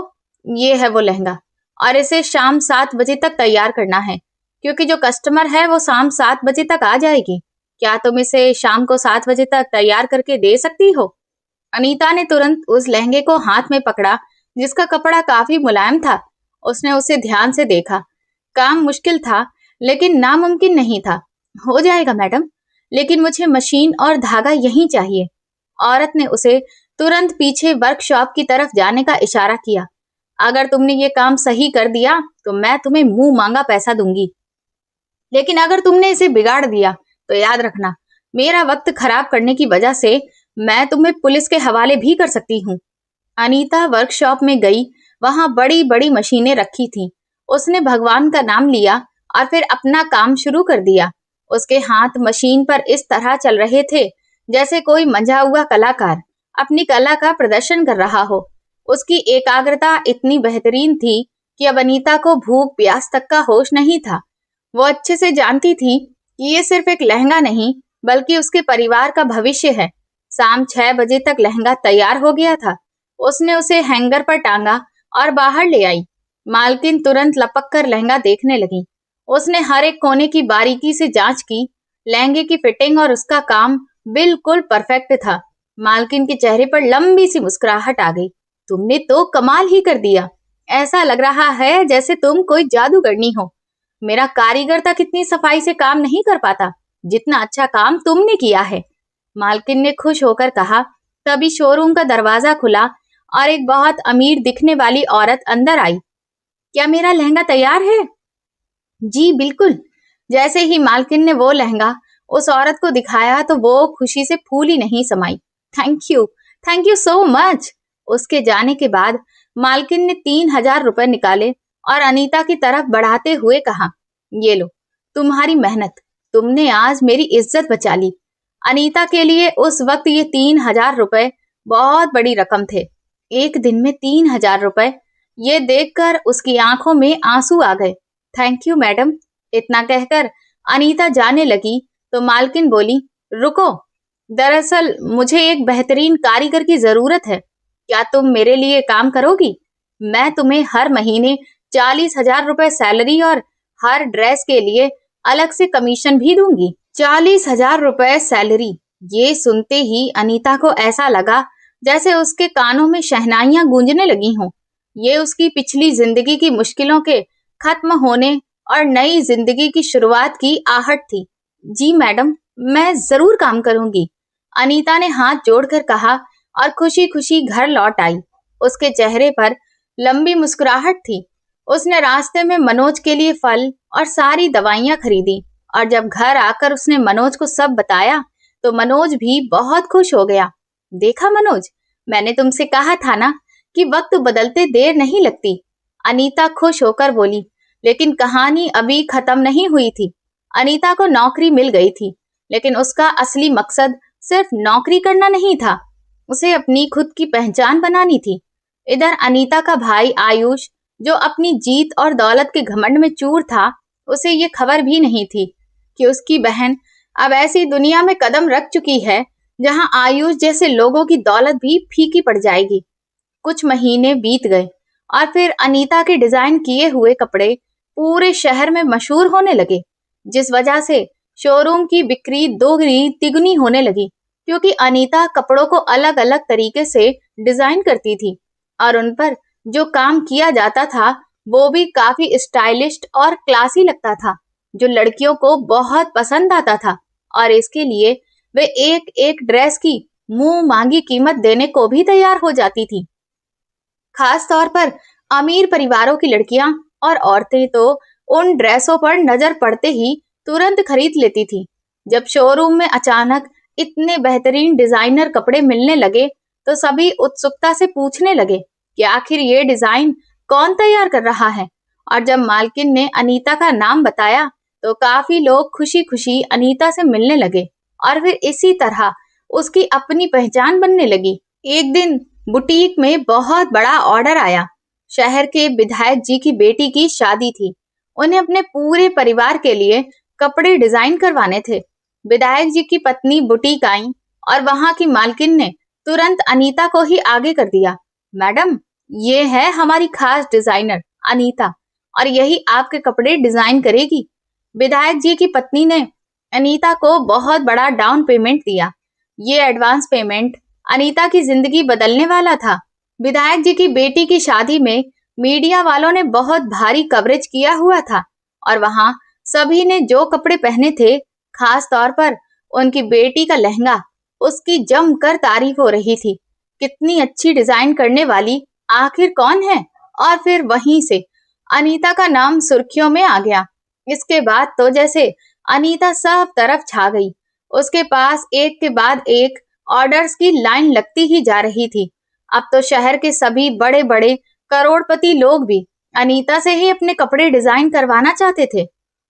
ये है वो लहंगा और इसे शाम 7 बजे तक तैयार करना है, क्योंकि जो कस्टमर है वो शाम 7 बजे तक आ जाएगी। क्या तुम इसे शाम को 7 बजे तक तैयार करके दे सकती हो? अनीता ने तुरंत उस लहंगे को हाथ में पकड़ा, जिसका कपड़ा काफी मुलायम था। उसने उसे ध्यान से देखा। काम मुश्किल था, लेकिन नामुमकिन नहीं था। हो जाएगा मैडम, लेकिन मुझे मशीन और धागा यहीं चाहिए। औरत ने उसे तुरंत पीछे वर्कशॉप की तरफ जाने का इशारा किया। अगर तुमने ये काम सही कर दिया तो मैं तुम्हें मुंह मांगा पैसा दूंगी, लेकिन अगर तुमने इसे बिगाड़ दिया तो याद रखना, मेरा वक्त खराब करने की वजह से मैं तुम्हें पुलिस के हवाले भी कर सकती हूँ। अनीता वर्कशॉप में गई। वहां बड़ी बड़ी मशीनें रखी थीं। उसने भगवान का नाम लिया और फिर अपना काम शुरू कर दिया। उसके हाथ मशीन पर इस तरह चल रहे थे जैसे कोई मंझा हुआ कलाकार अपनी कला का प्रदर्शन कर रहा हो। उसकी एकाग्रता इतनी बेहतरीन थी कि अब अनीता को भूख प्यास तक का होश नहीं था। वो अच्छे से जानती थी कि ये सिर्फ एक लहंगा नहीं, बल्कि उसके परिवार का भविष्य है। शाम 6 बजे तक लहंगा तैयार हो गया था। उसने उसे हैंगर पर टांगा और बाहर ले आई। मालकिन तुरंत लपक कर लहंगा देखने लगी। उसने हर एक कोने की बारीकी से जांच की। लहंगे की फिटिंग और उसका काम बिल्कुल परफेक्ट था। मालकिन के चेहरे पर लंबी सी मुस्कुराहट आ गई। तुमने तो कमाल ही कर दिया। ऐसा लग रहा है जैसे तुम कोई जादूगरनी हो। मेरा कारीगर तक इतनी सफाई से काम नहीं कर पाता जितना अच्छा काम तुमने किया है। मालकिन ने खुश होकर कहा। तभी शोरूम का दरवाजा खुला और एक बहुत अमीर दिखने वाली औरत अंदर आई। क्या मेरा लहंगा तैयार है? जी बिल्कुल। जैसे ही मालकिन ने वो लहंगा उस औरत को दिखाया तो वो खुशी से फूल ही नहीं समाई। Thank you so much. उसके जाने के बाद मालकिन ने 3,000 रुपए निकाले और अनीता की तरफ बढ़ाते हुए कहा, ये लो, तुम्हारी मेहनत, तुमने आज मेरी इज्जत बचा ली। अनीता के लिए उस वक्त ये 3,000 रुपए बहुत बड़ी रकम थे। एक दिन में 3,000 रुपए, ये देखकर उसकी आंखों में आंसू आ गए। Thank you madam. इतना कहकर अनीता जाने लगी तो मालकिन बोली, रुको, दरअसल मुझे एक बेहतरीन कारीगर की जरूरत है। क्या तुम मेरे लिए काम करोगी? मैं तुम्हें हर महीने 40,000 रुपए सैलरी और हर ड्रेस के लिए अलग से कमीशन भी दूंगी। 40,000 रुपए सैलरी। ये सुनते ही अनीता को ऐसा लगा जैसे उसके कानों में शहनाइयां गूंजने लगी हों। ये उसकी पिछली जिंदगी की मुश्किलों के खत्म होने और नई जिंदगी की शुरुआत की आहट थी। जी मैडम, मैं जरूर काम करूंगी। अनीता ने हाथ जोड़कर कहा और खुशी खुशी घर लौट आई। उसके चेहरे पर लंबी मुस्कुराहट थी। उसने रास्ते में मनोज के लिए फल और सारी दवाइयां खरीदी और जब घर आकर उसने मनोज को सब बताया तो मनोज भी बहुत खुश हो गया। देखा मनोज, मैंने तुमसे कहा था ना कि वक्त बदलते देर नहीं लगती। अनीता खुश होकर बोली। लेकिन कहानी अभी खत्म नहीं हुई थी। अनीता को नौकरी मिल गई थी, लेकिन उसका असली मकसद सिर्फ नौकरी करना नहीं था। उसे अपनी खुद की पहचान बनानी थी। इधर अनीता का भाई आयुष, जो अपनी जीत और दौलत के घमंड में चूर था, उसे ये खबर भी नहीं थी कि उसकी बहन अब ऐसी दुनिया में कदम रख चुकी है जहां आयुष जैसे लोगों की दौलत भी फीकी पड़ जाएगी। कुछ महीने बीत गए और फिर अनीता के डिजाइन किए हुए कपड़े पूरे शहर में मशहूर होने लगे, जिस वजह से शोरूम की बिक्री दोगुनी तिगुनी होने लगी, क्योंकि अनीता कपड़ों को अलग अलग तरीके से डिजाइन करती थी और उन पर जो काम किया जाता था वो भी काफी स्टाइलिस्ट और क्लासी लगता था, जो लड़कियों को बहुत पसंद आता था। और इसके लिए वे एक एक ड्रेस की मुंह मांगी कीमत देने को भी तैयार हो जाती थी। खास तौर पर अमीर परिवारों की लड़कियां और औरतें तो उन ड्रेसों पर नजर पड़ते ही तुरंत खरीद लेती थी। जब शोरूम में अचानक इतने बेहतरीन डिजाइनर कपड़े मिलने लगे तो सभी उत्सुकता से पूछने लगे कि आखिर ये डिजाइन कौन तैयार कर रहा है। और जब मालकिन ने अनीता का नाम बताया तो काफी लोग खुशी खुशी अनीता से मिलने लगे और फिर इसी तरह उसकी अपनी पहचान बनने लगी। एक दिन बुटीक में बहुत बड़ा ऑर्डर आया। शहर के विधायक जी की बेटी की शादी थी। उन्हें अपने पूरे परिवार के लिए कपड़े डिजाइन करवाने थे। विधायक जी की पत्नी बुटीक आई और वहां की मालकिन ने तुरंत अनीता को ही आगे कर दिया। मैडम, ये है हमारी खास डिजाइनर अनीता और यही आपके कपड़े डिजाइन करेगी। विधायक जी की पत्नी ने अनीता को बहुत बड़ा डाउन पेमेंट दिया। ये एडवांस पेमेंट अनीता की जिंदगी बदलने वाला था। विधायक जी की बेटी की शादी में मीडिया वालों ने बहुत भारी कवरेज किया हुआ था और वहां सभी ने जो कपड़े पहने थे, खास तौर पर उनकी बेटी का लहंगा, उसकी जमकर तारीफ हो रही थी। कितनी अच्छी डिजाइन करने वाली आखिर कौन है। और फिर वहीं से अनीता का नाम सुर्खियों में आ गया। इसके बाद तो जैसे अनीता सब तरफ छा गई। उसके पास एक के बाद एक ऑर्डर्स की लाइन लगती ही जा रही थी। अब तो शहर के सभी बड़े बड़े करोड़पति लोग भी अनीता से ही अपने कपड़े डिजाइन करवाना चाहते थे।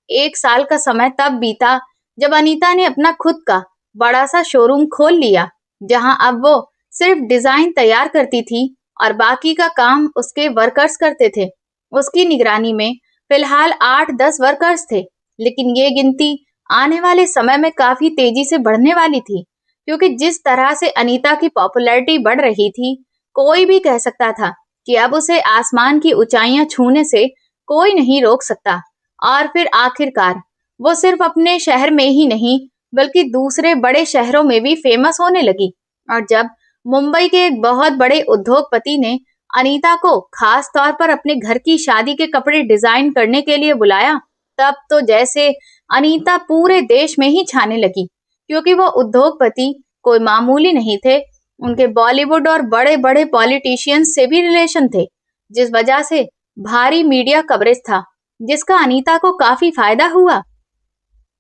1 साल का समय तब बीता जब अनीता ने अपना खुद का बड़ा सा शोरूम खोल लिया, जहां अब वो सिर्फ डिजाइन तैयार करती थी और बाकी का काम उसके वर्कर्स करते थे। उसकी निगरानी में फिलहाल 8-10 वर्कर्स थे, लेकिन ये गिनती आने वाले समय में काफी तेजी से बढ़ने वाली थी, क्योंकि जिस तरह से अनीता की पॉपुलैरिटी बढ़ रही थी, कोई भी कह सकता था कि अब उसे आसमान की ऊंचाइयां छूने से कोई नहीं रोक सकता। और फिर आखिरकार वो सिर्फ अपने शहर में ही नहीं बल्कि दूसरे बड़े शहरों में भी फेमस होने लगी। और जब मुंबई के एक बहुत बड़े उद्योगपति ने अनीता को खास तौर पर अपने घर की शादी के कपड़े डिजाइन करने के लिए बुलाया, तब तो जैसे अनीता पूरे देश में ही छाने लगी, क्योंकि वो उद्योगपति कोई मामूली नहीं थे। उनके बॉलीवुड और बड़े बड़े पॉलिटिशियंस से भी रिलेशन थे, जिस वजह से भारी मीडिया कवरेज था, जिसका अनीता को काफी फायदा हुआ।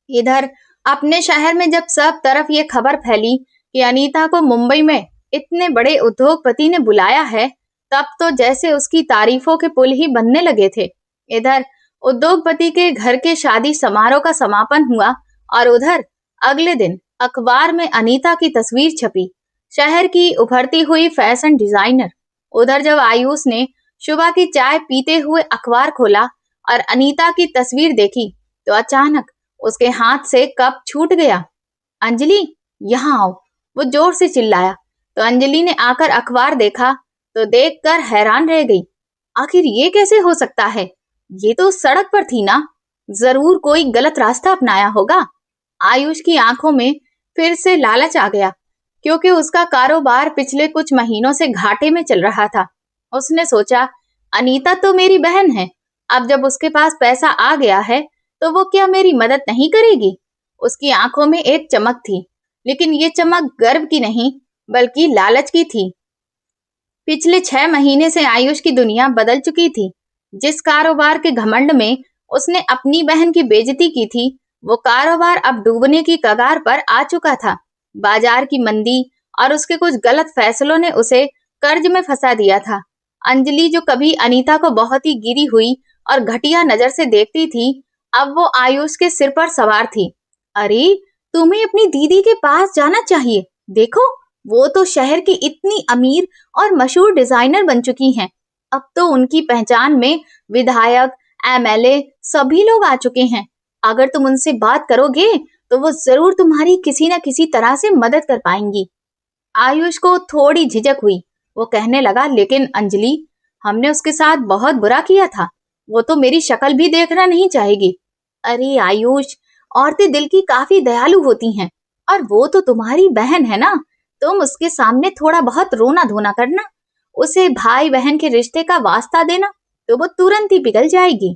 इधर अपने शहर में जब सब तरफ ये खबर फैली कि अनीता को मुंबई में इतने बड़े उद्योगपति ने बुलाया है, तब तो जैसे उसकी तारीफों के पुल ही बनने लगे थे। इधर उद्योगपति के घर के शादी समारोह का समापन हुआ और उधर अगले दिन अखबार में अनीता की तस्वीर छपी, शहर की उभरती हुई फैशन डिजाइनर। उधर जब आयुष ने सुबह की चाय पीते हुए अखबार खोला और अनीता की तस्वीर देखी तो अचानक उसके हाथ से कप छूट गया। अंजलि, यहाँ आओ, वो जोर से चिल्लाया। तो अंजलि ने आकर अखबार देखा तो देखकर हैरान रह गई। आखिर ये कैसे हो सकता है? ये तो सड़क पर थी ना, जरूर कोई गलत रास्ता अपनाया होगा। आयुष की आंखों में फिर से लालच आ गया, क्योंकि उसका कारोबार पिछले कुछ महीनों से घाटे में चल रहा था। उसने सोचा, अनीता तो मेरी बहन है, अब जब उसके पास पैसा आ गया है तो वो क्या मेरी मदद नहीं करेगी? उसकी आंखों में एक चमक थी, लेकिन ये चमक गर्व की नहीं बल्कि लालच की थी। पिछले 6 महीने से आयुष की दुनिया बदल चुकी थी। जिस कारोबार के घमंड में उसने अपनी बहन की बेइज्जती की थी, वो कारोबार अब डूबने की कगार पर आ चुका था। बाजार की मंदी और उसके कुछ गलत फैसलों ने उसे कर्ज में फंसा दिया था। अंजलि, जो कभी अनीता को बहुत ही गिरी हुई और घटिया नजर से देखती थी, अब वो आयुष के सिर पर सवार थी। अरे, तुम्हें अपनी दीदी के पास जाना चाहिए। देखो, वो तो शहर की इतनी अमीर और मशहूर डिजाइनर बन चुकी हैं। अब तो उनकी पहचान में विधायक, एमएलए सभी लोग आ चुके हैं। अगर तुम उनसे बात करोगे तो वो जरूर तुम्हारी किसी न किसी तरह से मदद कर पाएंगी। आयुष को थोड़ी झिझक हुई। वो कहने लगा, लेकिन अंजलि, हमने उसके साथ बहुत बुरा किया था। वो तो मेरी शक्ल भी देखना नहीं चाहेगी। अरे आयुष, औरतें दिल की काफी दयालु होती हैं और वो तो तुम्हारी बहन है ना। तुम उसके सामने थोड़ा बहुत रोना धोना करना उसे भाई बहन के रिश्ते का वास्ता देना तो वो तुरंत ही पिघल जाएगी।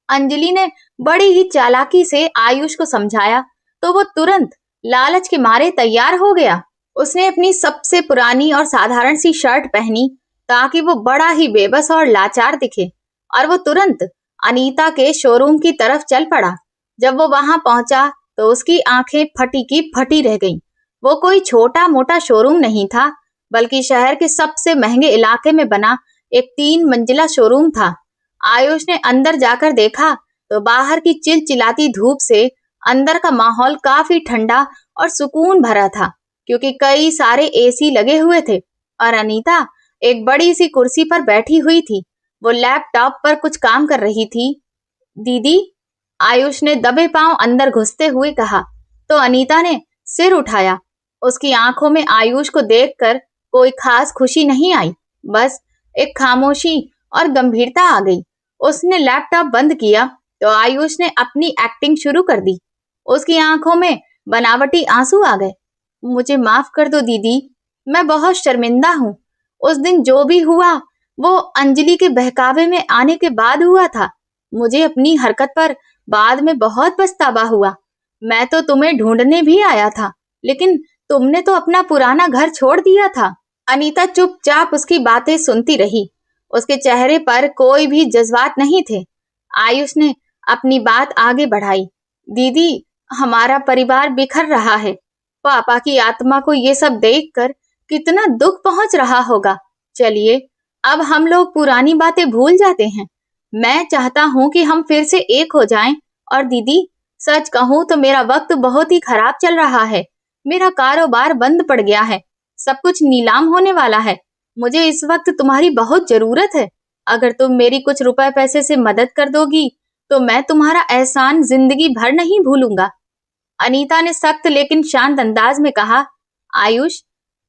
अंजलि ने बड़ी ही चालाकी से आयुष को समझाया तो वो तुरंत लालच के मारे तैयार हो गया। उसने अपनी सबसे पुरानी और साधारण सी शर्ट पहनी ताकि वो बड़ा ही बेबस और लाचार दिखे, और वो तुरंत अनीता के शोरूम की तरफ चल पड़ा। जब वो वहां पहुंचा तो उसकी आंखें फटी की फटी रह गईं। वो कोई छोटा मोटा शोरूम नहीं था, बल्कि शहर के सबसे महंगे इलाके में बना एक 3 मंजिला शोरूम था। आयुष ने अंदर जाकर देखा तो बाहर की चिलचिलाती धूप से अंदर का माहौल काफी ठंडा और सुकून भरा था, क्योंकि कई सारे एसी लगे हुए थे और अनीता एक बड़ी सी कुर्सी पर बैठी हुई थी। वो लैपटॉप पर कुछ काम कर रही थी। दीदी, आयुष ने दबे पांव अंदर घुसते हुए कहा तो अनीता ने सिर उठाया। उसकी आंखों में आयुष को देखकर कोई खास खुशी नहीं आई, बस एक खामोशी और गंभीरता आ गई। उसने लैपटॉप बंद किया तो आयुष ने अपनी एक्टिंग शुरू कर दी। उसकी आंखों में बनावटी आंसू आ गए। मुझे माफ कर दो दीदी, मैं बहुत शर्मिंदा हूँ। उस दिन जो भी हुआ वो अंजलि के बहकावे में आने के बाद हुआ था। मुझे अपनी हरकत पर बाद में बहुत पछतावा हुआ। मैं तो तुम्हें ढूंढने भी आया था, लेकिन तुमने तो अपना पुराना घर छोड़ दिया था। अनीता चुपचाप उसकी बातें सुनती रही। उसके चेहरे पर कोई भी जज्बात नहीं थे। आयुष ने अपनी बात आगे बढ़ाई। दीदी, हमारा परिवार बिखर रहा है। पापा की आत्मा को ये सब देखकर कितना दुख पहुंच रहा होगा। चलिए, अब हम लोग पुरानी बातें भूल जाते हैं। मैं चाहता हूँ कि हम फिर से एक हो जाएं। और दीदी, सच कहूँ तो मेरा वक्त बहुत ही खराब चल रहा है। मेरा कारोबार बंद पड़ गया है, सब कुछ नीलाम होने वाला है। मुझे इस वक्त तुम्हारी बहुत जरूरत है। अगर तुम मेरी कुछ रुपए पैसे से मदद कर दोगी तो मैं तुम्हारा एहसान जिंदगी भर नहीं भूलूंगा। अनीता ने सख्त लेकिन शांत अंदाज में कहा, आयुष,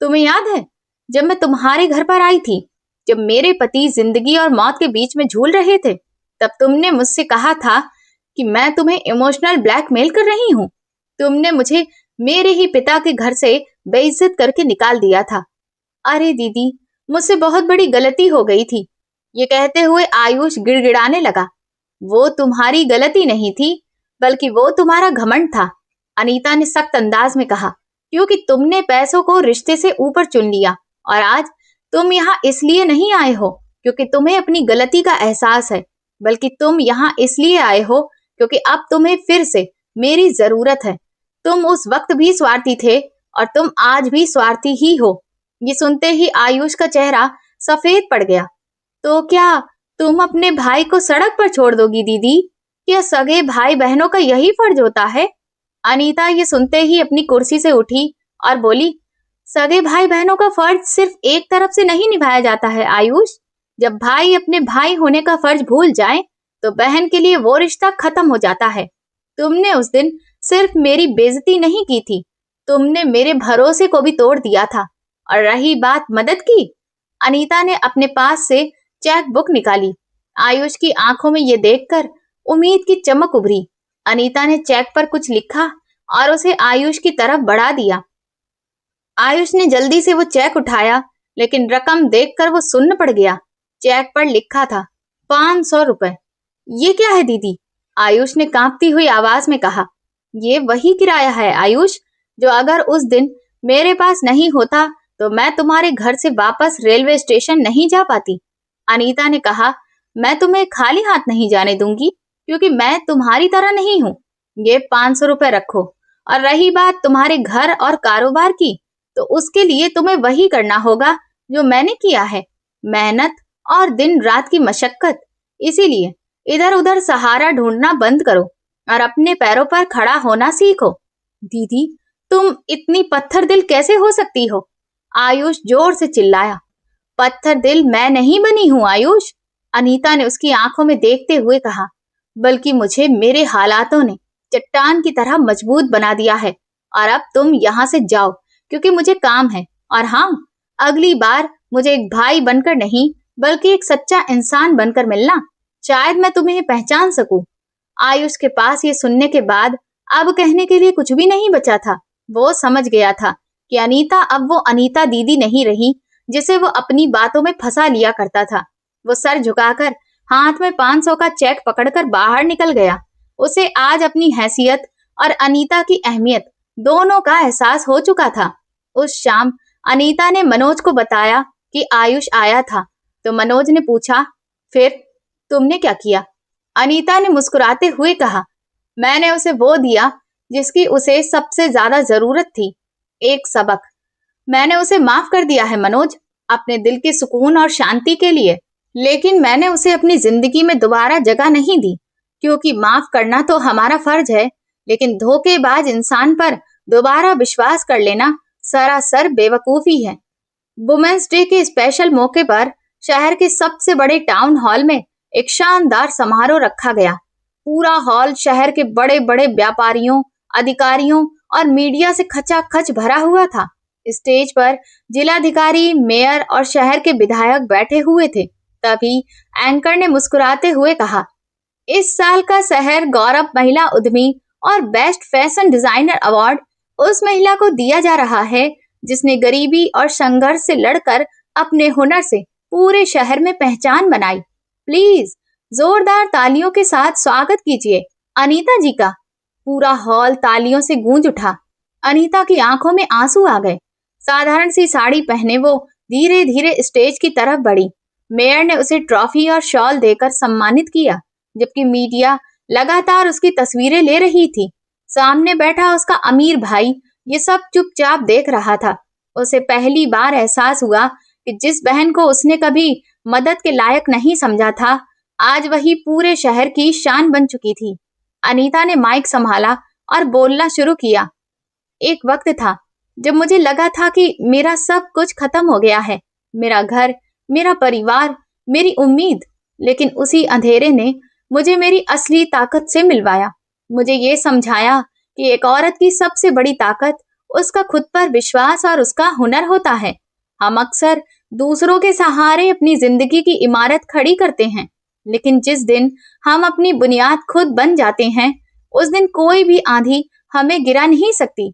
तुम्हें याद है जब मैं तुम्हारे घर पर आई थी, जब मेरे पति जिंदगी और मौत के बीच में झूल रहे थे, तब तुमने मुझसे कहा था कि मैं तुम्हें इमोशनल ब्लैकमेल कर रही हूँ। तुमने मुझे मेरे ही पिता के घर से बेइज्जत करके निकाल दिया था। अरे दीदी, मुझसे बहुत बड़ी गलती हो गई थी। ये कहते हुए आयुष गिड़गिड़ाने लगा। वो तुम्हारी गलती नहीं थी, बल्कि वो तुम्हारा घमंड था, अनीता ने सख्त अंदाज में कहा, क्योंकि तुमने पैसों को रिश्ते से ऊपर चुन लिया। और आज तुम यहाँ इसलिए नहीं आए हो क्योंकि तुम्हें अपनी गलती का एहसास है, बल्कि तुम यहाँ इसलिए आए हो क्योंकि अब तुम्हें फिर से मेरी जरूरत है। तुम उस वक्त भी स्वार्थी थे और तुम आज भी स्वार्थी ही हो। ये सुनते ही आयुष का चेहरा सफेद पड़ गया। तो क्या तुम अपने भाई को सड़क पर छोड़ दोगी दीदी? क्या सगे भाई बहनों का यही फर्ज होता है? अनीता ये सुनते ही अपनी कुर्सी से उठी और बोली, सगे भाई बहनों का फर्ज सिर्फ एक तरफ से नहीं निभाया जाता है आयुष। जब भाई अपने भाई होने का फर्ज भूल जाए तो बहन के लिए वो रिश्ता खत्म हो जाता है। तुमने उस दिन सिर्फ मेरी बेइज्जती नहीं की थी, तुमने मेरे भरोसे को भी तोड़ दिया था। और रही बात मदद की, अनीता ने अपने पास से चेक बुक निकाली। आयुष की आंखों में ये देखकर उम्मीद की चमक उभरी। अनीता ने चेक पर कुछ लिखा और उसे आयुष की तरफ बढ़ा दिया। आयुष ने जल्दी से वो चेक उठाया, लेकिन रकम देखकर वो सुन्न पड़ गया। चेक पर लिखा था 500 रुपए। ये क्या है दीदी? आयुष ने कांपती हुई आवाज में कहा। ये वही किराया है आयुष, जो अगर उस दिन मेरे पास नहीं होता तो मैं तुम्हारे घर से वापस रेलवे स्टेशन नहीं जा पाती। अनीता ने कहा, मैं तुम्हें खाली हाथ नहीं जाने दूंगी, क्योंकि मैं तुम्हारी तरह नहीं हूँ। ये 500 रुपए रखो। और रही बात तुम्हारे घर और कारोबार की, तो उसके लिए तुम्हें वही करना होगा जो मैंने किया है, मेहनत और दिन रात की मशक्कत। इसीलिए इधर उधर सहारा ढूंढना बंद करो और अपने पैरों पर खड़ा होना सीखो। दीदी, तुम इतनी पत्थर दिल कैसे हो सकती हो? आयुष जोर से चिल्लाया। पत्थर दिल मैं नहीं बनी हूँ आयुष, अनीता ने उसकी आंखों में देखते हुए कहा, बल्कि मुझे मेरे हालातों ने चट्टान की तरह मजबूत बना दिया है। और अब तुम यहाँ से जाओ, क्योंकि मुझे काम है। और हाँ, अगली बार मुझे एक भाई बनकर नहीं, बल्कि एक सच्चा इंसान बनकर मिलना, शायद मैं तुम्हें पहचान सकूं। आयुष के पास ये सुनने के बाद अब कहने के लिए कुछ भी नहीं बचा था। वो समझ गया था कि अनीता अब वो अनीता दीदी नहीं रही जिसे वो अपनी बातों में फंसा लिया करता था। वो सर झुकाकर हाथ में 500 का चेक पकड़कर बाहर निकल गया। उसे आज अपनी हैसियत और अनीता की अहमियत दोनों का एहसास हो चुका था। उस शाम अनीता ने मनोज को बताया कि आयुष आया था, तो मनोज ने पूछा, फिर तुमने क्या किया? अनीता ने मुस्कुराते हुए कहा, मैंने उसे वो दिया जिसकी उसे सबसे ज्यादा जरूरत थी, एक सबक। मैंने उसे माफ कर दिया है मनोज, अपने दिल के सुकून और शांति के लिए। लेकिन मैंने उसे अपनी जिंदगी में दोबारा जगह नहीं दी, क्योंकि माफ करना तो हमारा फर्ज है, लेकिन धोखेबाज इंसान पर दोबारा विश्वास कर लेना सरासर बेवकूफी है। वुमेन्स डे के स्पेशल मौके पर शहर के सबसे बड़े टाउन हॉल में एक शानदार समारोह रखा गया। पूरा हॉल शहर के बड़े बड़े व्यापारियों, अधिकारियों और मीडिया से खचाखच भरा हुआ था। स्टेज पर जिलाधिकारी, मेयर और शहर के विधायक बैठे हुए थे। तभी एंकर ने मुस्कुराते हुए कहा, इस साल का शहर गौरव महिला उद्यमी और बेस्ट फैशन डिजाइनर अवार्ड उस महिला को दिया जा रहा है जिसने गरीबी और संघर्ष से लड़कर अपने हुनर से पूरे शहर में पहचान बनाई। प्लीज जोरदार तालियों के साथ स्वागत कीजिए अनीता जी का। पूरा हॉल तालियों से गूंज उठा। अनीता की आंखों में आंसू आ गए। साधारण सी साड़ी पहने वो धीरे धीरे स्टेज की तरफ बढ़ी। मेयर ने उसे ट्रॉफी और शॉल देकर सम्मानित किया, जबकि मीडिया लगातार उसकी तस्वीरें ले रही थी। सामने बैठा उसका अमीर भाई ये सब चुपचाप देख रहा था। उसे पहली बार एहसास हुआ कि जिस बहन को उसने कभी मदद के लायक नहीं समझा था, आज वही पूरे शहर की शान बन चुकी थी। अनीता ने माइक संभाला और बोलना शुरू किया। एक वक्त था जब मुझे लगा था कि मेरा सब कुछ खत्म हो गया है, मेरा घर, मेरा परिवार, मेरी उम्मीद। लेकिन उसी अंधेरे ने मुझे मेरी असली ताकत से मिलवाया। मुझे ये समझाया कि एक औरत की सबसे बड़ी ताकत उसका खुद पर विश्वास और उसका हुनर होता है। हम अक्सर दूसरों के सहारे अपनी जिंदगी की इमारत खड़ी करते हैं, लेकिन जिस दिन हम अपनी बुनियाद खुद बन जाते हैं, उस दिन कोई भी आंधी हमें गिरा नहीं सकती।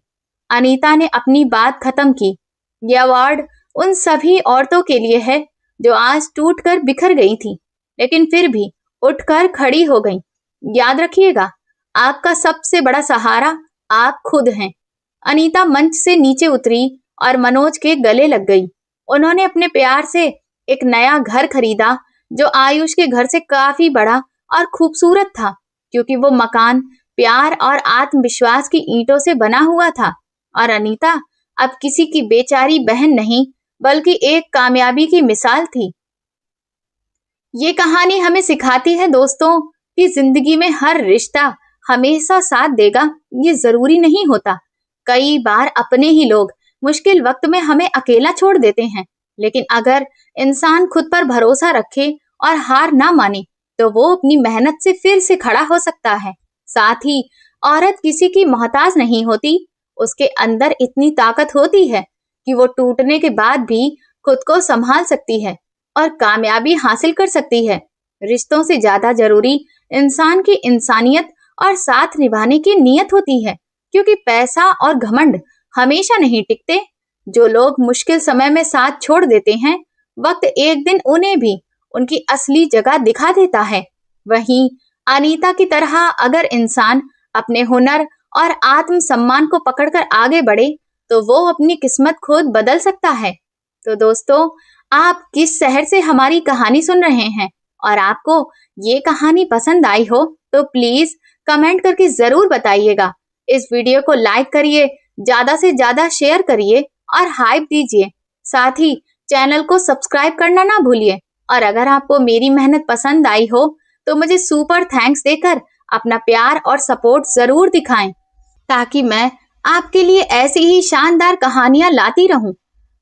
अनीता ने अपनी बात खत्म की। यह अवार्ड उन सभी औरतों के लिए है जो आज टूटकर बिखर गई थी, लेकिन फिर भी उठकर खड़ी हो गई। याद रखिएगा, आपका सबसे बड़ा सहारा आप खुद हैं। अनीता मंच से नीचे उतरी और मनोज के गले लग गई। उन्होंने अपने प्यार से एक नया घर खरीदा जो आयुष के घर से काफी बड़ा और खूबसूरत था, क्योंकि वो मकान प्यार और आत्मविश्वास की ईंटों से बना हुआ था। और अनीता अब किसी की बेचारी बहन नहीं, बल्कि एक कामयाबी की मिसाल थी। ये कहानी हमें सिखाती है दोस्तों कि जिंदगी में हर रिश्ता हमेशा साथ देगा ये जरूरी नहीं होता। कई बार अपने ही लोग मुश्किल वक्त में हमें अकेला छोड़ देते हैं, लेकिन अगर इंसान खुद पर भरोसा रखे और हार ना माने तो वो अपनी मेहनत से फिर से खड़ा हो सकता है। साथ ही औरत किसी की मोहताज नहीं होती, उसके अंदर इतनी ताकत होती है कि वो टूटने के बाद भी खुद को संभाल सकती है और कामयाबी हासिल कर सकती है। रिश्तों से ज्यादा जरूरी इंसान की इंसानियत और साथ निभाने की नीयत होती है, क्योंकि पैसा और घमंड हमेशा नहीं टिकते। जो लोग मुश्किल समय में साथ छोड़ देते हैं, वक्त एक दिन उन्हें भी उनकी असली जगह दिखा देता है। वहीं अनीता की तरह अगर इंसान अपने हुनर और आत्मसम्मान को पकड़कर आगे बढ़े तो वो अपनी किस्मत खुद बदल सकता है। तो दोस्तों, आप किस शहर से हमारी कहानी सुन रहे हैं और आपको ये कहानी पसंद आई हो तो प्लीज कमेंट करके जरूर बताइएगा। इस वीडियो को लाइक करिए, ज्यादा से ज्यादा शेयर करिए और हाइप दीजिए। साथ ही चैनल को सब्सक्राइब करना ना भूलिए। और अगर आपको मेरी मेहनत पसंद आई हो तो मुझे सुपर थैंक्स देकर अपना प्यार और सपोर्ट जरूर दिखाएं, ताकि मैं आपके लिए ऐसी ही शानदार कहानियां लाती रहूं।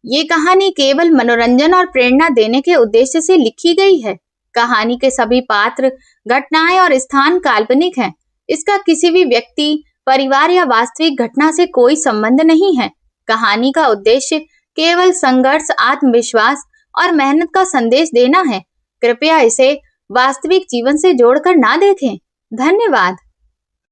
ये कहानी केवल मनोरंजन और प्रेरणा देने के उद्देश्य से लिखी गई है। कहानी के सभी पात्र, घटनाएं और स्थान काल्पनिक हैं। इसका किसी भी व्यक्ति, परिवार या वास्तविक घटना से कोई संबंध नहीं है। कहानी का उद्देश्य केवल संघर्ष, आत्मविश्वास और मेहनत का संदेश देना है। कृपया इसे वास्तविक जीवन से जोड़कर ना देखें। धन्यवाद।